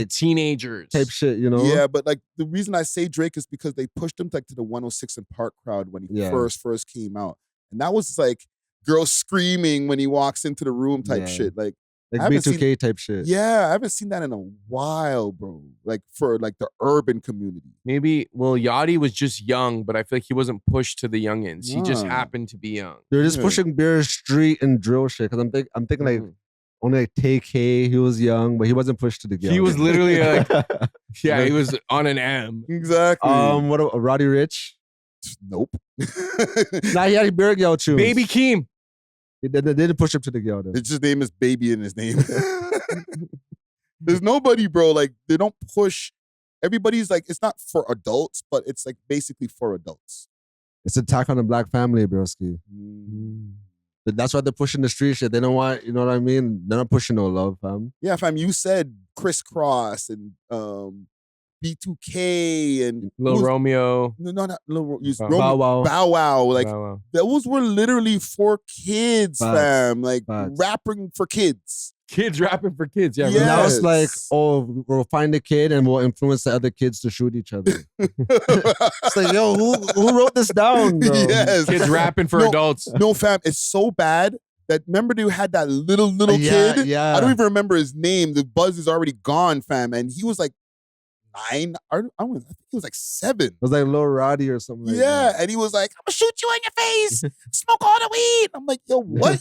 teenagers type shit, you know? Yeah, but like the reason I say Drake is because they pushed him like to the 106 and Park crowd when he first came out. And that was like girls screaming when he walks into the room type shit. Like B2K type shit. Yeah, I haven't seen that in a while, bro. Like for like the urban community. Maybe Yachty was just young, but I feel like he wasn't pushed to the youngins. He just happened to be young. They're just pushing Beer Street and drill shit. Because I'm thinking like only like TK, he was young, but he wasn't pushed to the game. He was literally like, he was on an M. Exactly. What about Roddy Ricch? Nope. Nah, he had a Beer Girl tunes. Baby Keem. They didn't push him to the girl. His name is Baby in his name. There's nobody, bro. Like they don't push. Everybody's like, it's not for adults, but it's like basically for adults. It's attack on the black family, broski. That's why they're pushing the street shit. They don't want, you know what I mean? They're not pushing no love, fam. Yeah, fam. You said Criss Cross and B2K and Lil Romeo. No, not Lil Bow Wow. Bow Wow. Like Bow Wow. those were literally for kids, fam. Like rapping for kids. Kids rapping for kids. Yeah. Yes. Now it's like, oh, we'll find a kid and we'll influence the other kids to shoot each other. It's like, yo, who wrote this down, bro? Yes. Kids rapping for adults. No, fam. It's so bad that remember you had that little kid? Yeah. I don't even remember his name. The buzz is already gone, fam. And he was like 9. I think he was like 7. It was like Lil Roddy or something like Yeah, and he was like, "I'm gonna shoot you in your face, smoke all the weed." I'm like, "Yo, what?"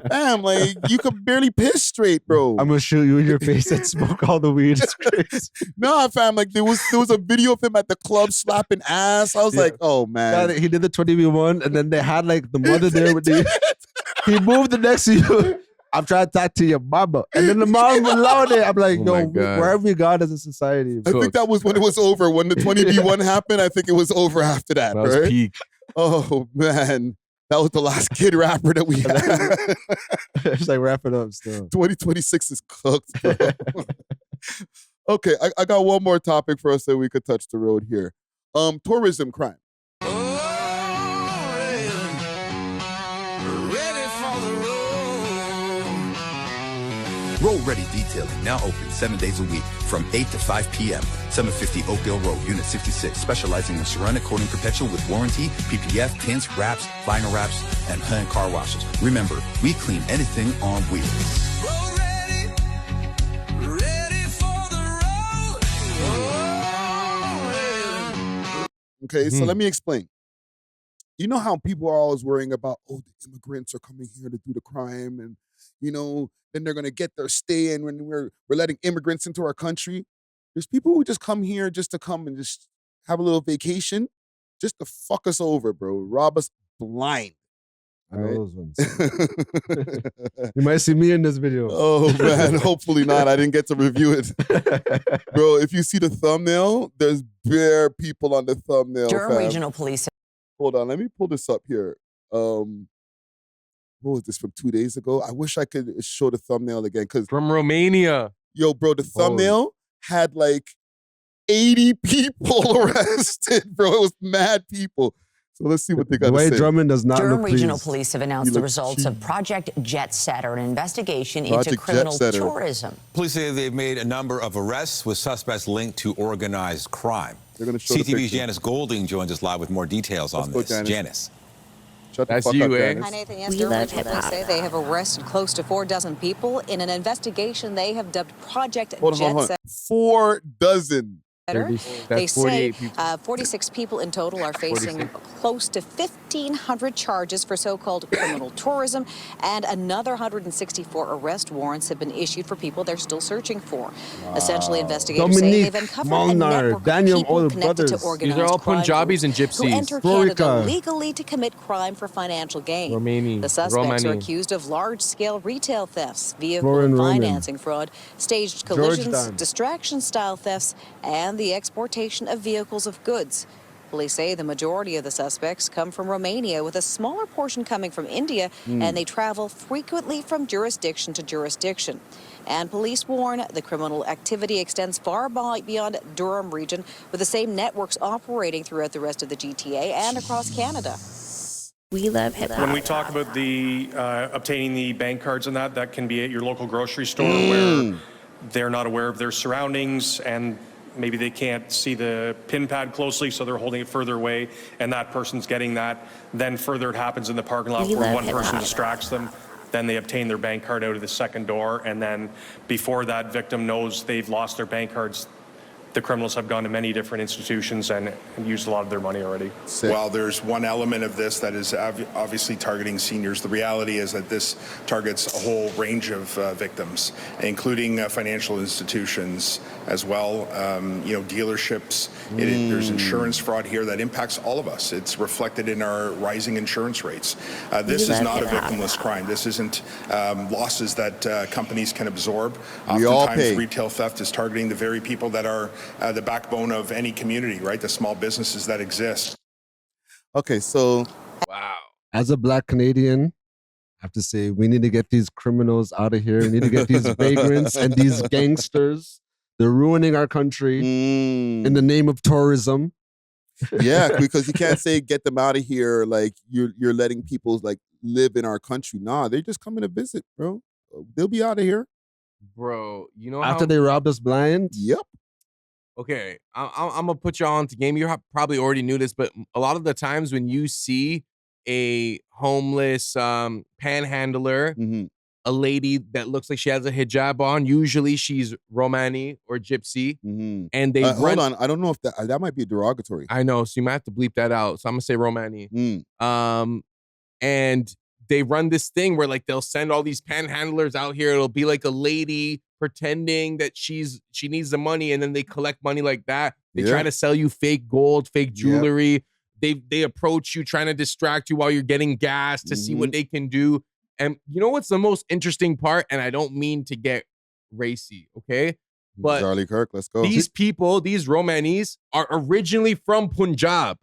Fam, like you could barely piss straight, bro. I'm gonna shoot you in your face and smoke all the weed. It's crazy. Nah, fam, like there was a video of him at the club slapping ass. I was like, "Oh man." He did the 20v1, and then they had like the mother there with the. He moved the next to you. I'm trying to talk to your mama, and then the mom allowed it. I'm like, yo, where have we gone as a society? I think that was when it was over. When the 20v1 happened, I think it was over after that. That was right? peak. Oh man, that was the last kid rapper that we had. It's like wrap it up still. 2026 is cooked. Bro. Okay, I got one more topic for us that we could touch the road here. Tourism crime. Road Ready Detailing, now open 7 days a week from 8 to 5 p.m. 750 Oakdale Road, Unit 66, specializing in ceramic coating perpetual with warranty, PPF, tints, wraps, vinyl wraps, and hand car washes. Remember, we clean anything on wheels. Road ready, ready for the road. Okay, so let me explain. You know how people are always worrying about, oh, the immigrants are coming here to do the crime, and then they're gonna get their stay, and when we're letting immigrants into our country. There's people who just come here just to come and just have a little vacation, just to fuck us over, bro. Rob us blind. I know those ones. You might see me in this video. Oh man, hopefully not. I didn't get to review it. Bro, if you see the thumbnail, there's bare people on the thumbnail. Durham fam. Regional Police. Hold on, let me pull this up here. What was this from 2 days ago? I wish I could show the thumbnail again. From Romania. Yo, bro, the thumbnail had like 80 people arrested, bro. It was mad people. So let's see what they got to say. Dwayne Drummond does not Durham look Regional pleased. Police have announced the results of Project Jet Setter, an investigation into criminal tourism. Police say they've made a number of arrests with suspects linked to organized crime. They're going to show the CTV's picture. Janice Golding joins us live with more details on this. Janice. Shut That's the fuck you, up, eh? Janice. Hi, Nathan. Yes, Durham Regional Police say they have arrested close to 4 dozen people in an investigation they have dubbed Project Jet Setter. 4 dozen. They 48 say people. 46 people in total are facing close to 1,500 charges for so-called criminal tourism, and another 164 arrest warrants have been issued for people they're still searching for. Essentially, investigators say Dominique, they've uncovered a Molnar, network Daniel, of people all the connected brothers. to organized These are all crime Punjabis and groups who gypsies. enter Canada Florica. legally to commit crime for financial gain. Romani. The suspects are Romani. accused of large-scale retail thefts, vehicle Florin and Roman. financing fraud, staged collisions, Georgetown. distraction-style thefts, and the exportation of vehicles of goods. Police say the majority of the suspects come from Romania, with a smaller portion coming from India, and they travel frequently from jurisdiction to jurisdiction. And police warn the criminal activity extends far beyond Durham region, with the same networks operating throughout the rest of the GTA and across Canada. We love hip hop. When we talk about the obtaining the bank cards and that can be at your local grocery store where they're not aware of their surroundings and maybe they can't see the pin pad closely, so they're holding it further away, and that person's getting that. Then further it happens in the parking lot where one person distracts them. Then they obtain their bank card out of the second door, and then before that victim knows they've lost their bank cards, the criminals have gone to many different institutions and used a lot of their money already. While there's one element of this that is obviously targeting seniors, the reality is that this targets a whole range of victims, including financial institutions as well, dealerships. There's insurance fraud here that impacts all of us. It's reflected in our rising insurance rates. This is not a victimless crime. This isn't losses that companies can absorb. We all Oftentimes, pay. retail theft is targeting the very people that are the backbone of any community, right? The small businesses that exist. Okay, so Wow. As a Black Canadian, I have to say we need to get these criminals out of here. We need to get these vagrants and these gangsters. They're ruining our country in the name of tourism. yeah, because you can't say get them out of here like you're letting people like live in our country. Nah, they're just coming to visit, bro. They'll be out of here. Bro, you know After how... they robbed us blind. Yep. Okay, I'm gonna put you on to game. You probably already knew this, but a lot of the times when you see a homeless panhandler, a lady that looks like she has a hijab on. Usually she's Romani or Gypsy. And they hold on. I don't know if that might be derogatory. I know, so you might have to bleep that out. So I'm gonna say Romani. And they run this thing where like they'll send all these panhandlers out here. It'll be like a lady pretending that she needs the money, and then they collect money like that. They try to sell you fake gold, fake jewelry. They approach you trying to distract you while you're getting gas to see what they can do. And you know what's the most interesting part? And I don't mean to get racy, okay? But Charlie Kirk, let's go. These people, these Romanis, are originally from Punjab.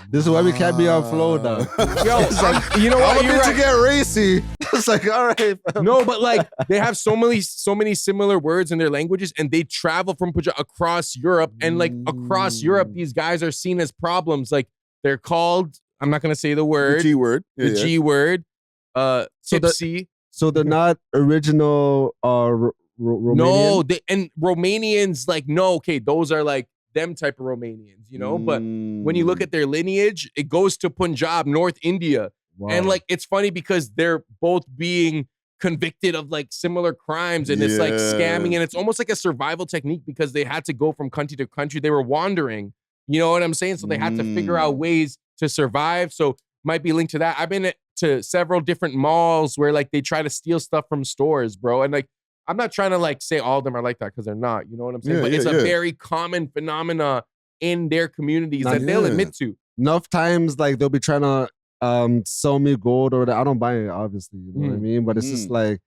This is why we can't be on flow now. Yo, you know what? I'm about to get racy. It's like, all right. No, but like they have so many similar words in their languages, and they travel from Punjab across Europe, and like across Europe, these guys are seen as problems. Like they're called, I'm not gonna say the word, the G word, the G word, tipsy. So they're not original Romanian? No, and Romanians like no, okay, those are like them type of Romanians, you know. But when you look at their lineage, it goes to Punjab, North India. Wow. And like it's funny because they're both being convicted of like similar crimes, and it's like scamming, and it's almost like a survival technique because they had to go from country to country. They were wandering, you know what I'm saying? So they had to figure out ways to survive. So might be linked to that. I've been to several different malls where like they try to steal stuff from stores, bro. And like I'm not trying to like say all of them are like that because they're not, you know what I'm saying? But it's a very common phenomena in their communities that they'll admit to. Enough times like they'll be trying to sell me gold or whatever. I don't buy it, obviously, you know what I mean? But it's just like,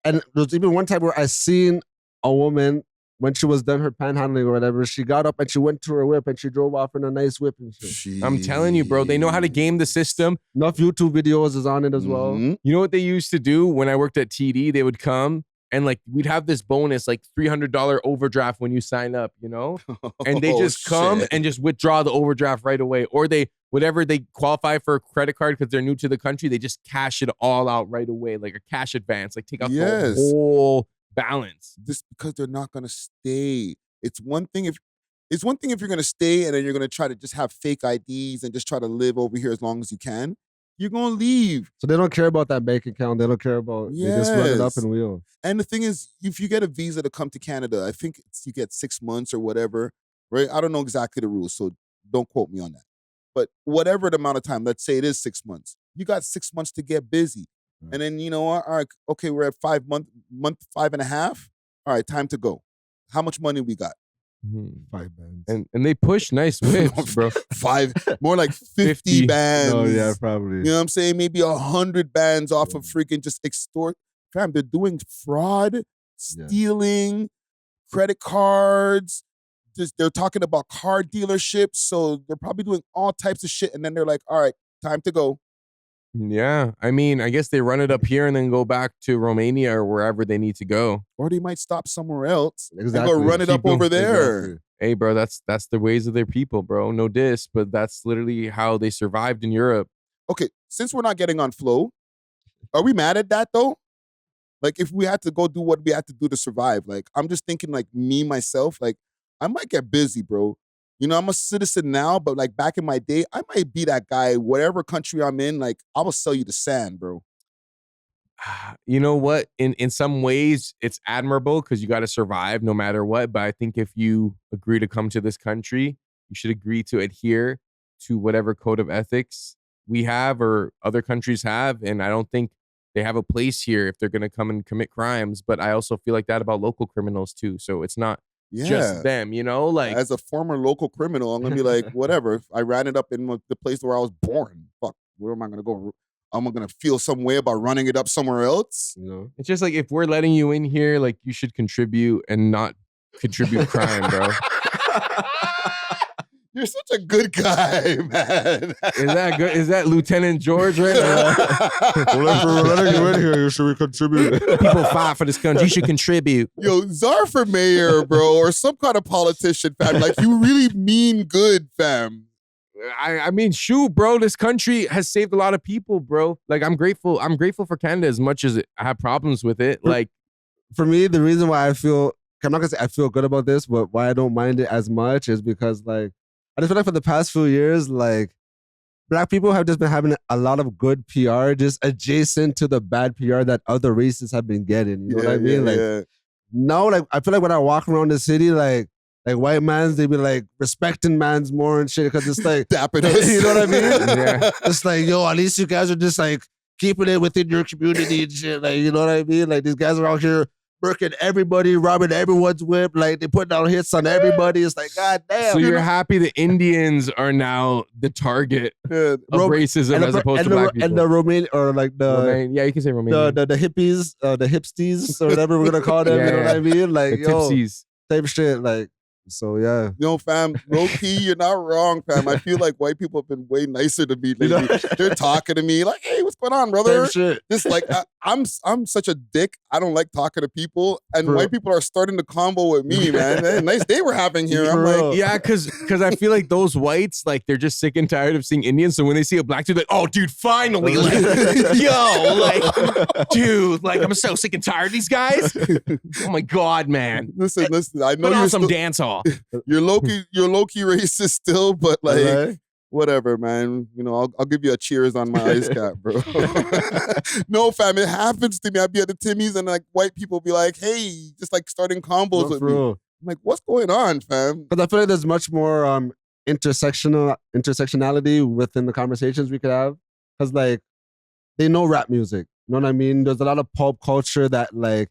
and there was even one time where I seen a woman when she was done her panhandling or whatever, she got up and she went to her whip and she drove off in a nice whip and shit. I'm telling you, bro, they know how to game the system. Enough YouTube videos is on it as well. You know what they used to do when I worked at TD? They would come and like we'd have this bonus, like $300 overdraft when you sign up, you know? And they just come and just withdraw the overdraft right away. Or whatever they qualify for a credit card because they're new to the country, they just cash it all out right away, like a cash advance, like take out the whole balance. Just because they're not gonna stay. It's one thing if you're gonna stay and then you're gonna try to just have fake IDs and just try to live over here as long as you can. You're gonna leave. So they don't care about that bank account. They don't care about. They just run it up and wheel. And the thing is, if you get a visa to come to Canada, I think you get 6 months or whatever, right? I don't know exactly the rules, so don't quote me on that. But whatever the amount of time, let's say it is 6 months. You got 6 months to get busy. And then, you know, all right, okay, we're at 5 month 5.5. All right, time to go. How much money we got? 5 bands. And they push nice whips, bro. More like 50 bands. Oh, yeah, probably. You know what I'm saying? Maybe 100 bands off of freaking just extort. Fam, they're doing fraud, stealing, credit cards. They're talking about car dealerships. So they're probably doing all types of shit. And then they're like, all right, time to go. Yeah. I mean, I guess they run it up here and then go back to Romania or wherever they need to go. Or they might stop somewhere else and go run it up over there. Exactly. Hey, bro, that's the ways of their people, bro. No diss, but that's literally how they survived in Europe. Okay, since we're not getting on flow, are we mad at that though? Like if we had to go do what we had to do to survive, like I'm just thinking like me, myself, like I might get busy, bro. You know, I'm a citizen now, but like back in my day, I might be that guy, whatever country I'm in, like I will sell you the sand, bro. You know what? In some ways, it's admirable because you got to survive no matter what. But I think if you agree to come to this country, you should agree to adhere to whatever code of ethics we have or other countries have. And I don't think they have a place here if they're going to come and commit crimes. But I also feel like that about local criminals too. So it's not just them, you know? Like as a former local criminal, I'm gonna be like, whatever. If I ran it up in the place where I was born, fuck, where am I gonna go? Am I gonna feel some way about running it up somewhere else? You know? It's just like if we're letting you in here, like you should contribute and not contribute crime, bro. You're such a good guy, man. Is that good? Is that Lieutenant George right now? We're letting you in here. Should we contribute? People fight for this country. You should contribute. Yo, czar for mayor, bro, or some kind of politician, fam. Like you really mean good, fam. I mean, shoot, bro. This country has saved a lot of people, bro. Like I'm grateful. I'm grateful for Canada as much as I have problems with it. Like for me, the reason why I'm not gonna say I feel good about this, but why I don't mind it as much is because like I just feel like for the past few years, like Black people have just been having a lot of good PR, just adjacent to the bad PR that other races have been getting. You know what I mean? Now, I feel like when I walk around the city, like white mans, they be like respecting mans more and shit because it's like dapping us. You know what I mean? Yeah. It's like, yo, at least you guys are just like keeping it within your community and shit. Like, you know what I mean? Like these guys are out here working everybody, robbing everyone's whip. Like they put down hits on everybody. It's like, God damn. So you're happy the Indians are now the target of racism as opposed to black people. And the Romanian, or like yeah, you can say Romanian. The hippies, the hipsties, or whatever we're gonna call them. You know what I mean? Like the tipsies. Type shit. Like, so yeah. Yo, fam, low key, you're not wrong, fam. I feel like white people have been way nicer to me lately. They're talking to me like, "Hey, what's going on, brother?" Shit. Just like I'm such a dick. I don't like talking to people, and white people are starting to combo with me, man. Hey, nice day we're having here. I'm like, yeah, because I feel like those whites, like they're just sick and tired of seeing Indians. So when they see a black dude, like, oh, dude, finally, like, yo, like, dude, like, I'm so sick and tired of these guys. Oh my god, man. Listen. I know Put you're on some dance hall. You're low key racist still, but like whatever, man. You know, I'll give you a cheers on my ice cap, bro. No, fam, it happens to me. I'd be at the Timmy's and like white people be like, hey, just like starting combos with me. I'm like, what's going on, fam? Because I feel like there's much more intersectionality within the conversations we could have. Because like they know rap music. You know what I mean? There's a lot of pop culture that like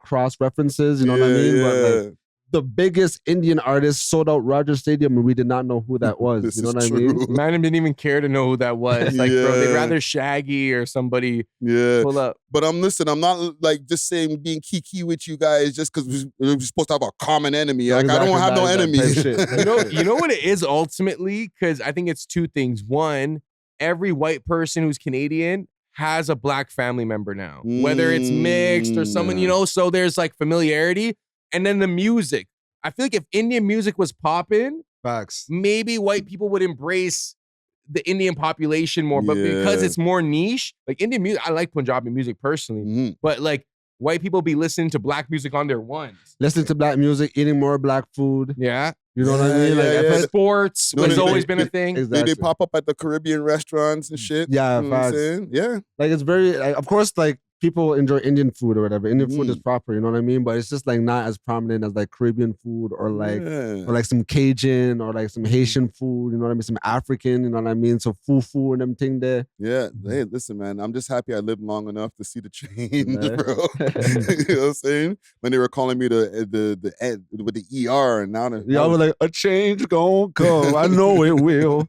cross references, you know what I mean? But like the biggest Indian artist sold out Rogers Stadium and we did not know who that was. You know what I mean? Man didn't even care to know who that was. Like, bro, they'd rather Shaggy or somebody pull up. But I'm not like just saying being kiki with you guys just because we're supposed to have a common enemy. Like, I don't have no enemies. You know what it is ultimately? Because I think it's two things. One, every white person who's Canadian has a black family member now, whether it's mixed or someone, you know, so there's like familiarity. And then the music. I feel like if Indian music was popping, facts, maybe white people would embrace the Indian population more. But because it's more niche, like Indian music, I like Punjabi music personally, but like white people be listening to black music on their ones. Listening to black music, eating more black food. Yeah. You know what I mean? Like sports has always been a thing. They pop up at the Caribbean restaurants and shit. Yeah, you know what I'm saying? Yeah. Like it's very, like, of course, like people enjoy Indian food or whatever. Indian food is proper, you know what I mean? But it's just like not as prominent as like Caribbean food or like some Cajun or like some Haitian food, you know what I mean? Some African, you know what I mean? So fufu and them thing there. Yeah. Hey, listen, man, I'm just happy I lived long enough to see the change, bro. You know what I'm saying? When they were calling me with the ER and now y'all were like, a change gon' come. I know it will.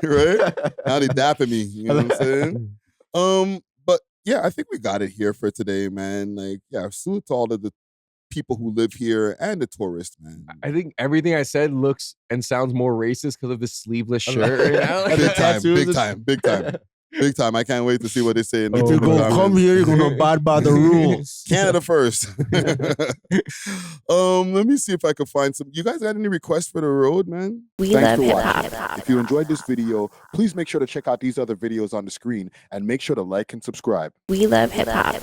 Right? Now they dapping me, you know what I'm saying? Yeah, I think we got it here for today, man. Like, yeah, salute to all of the people who live here and the tourists, man. I think everything I said looks and sounds more racist because of the sleeveless shirt. You know? Big time. I can't wait to see what they say. If you're going to come here, you're going to abide by the rules. Canada first. Let me see if I can find some. You guys got any requests for the road, man? We love hip-hop. If you enjoyed this video, please make sure to check out these other videos on the screen and make sure to like and subscribe. We love hip-hop.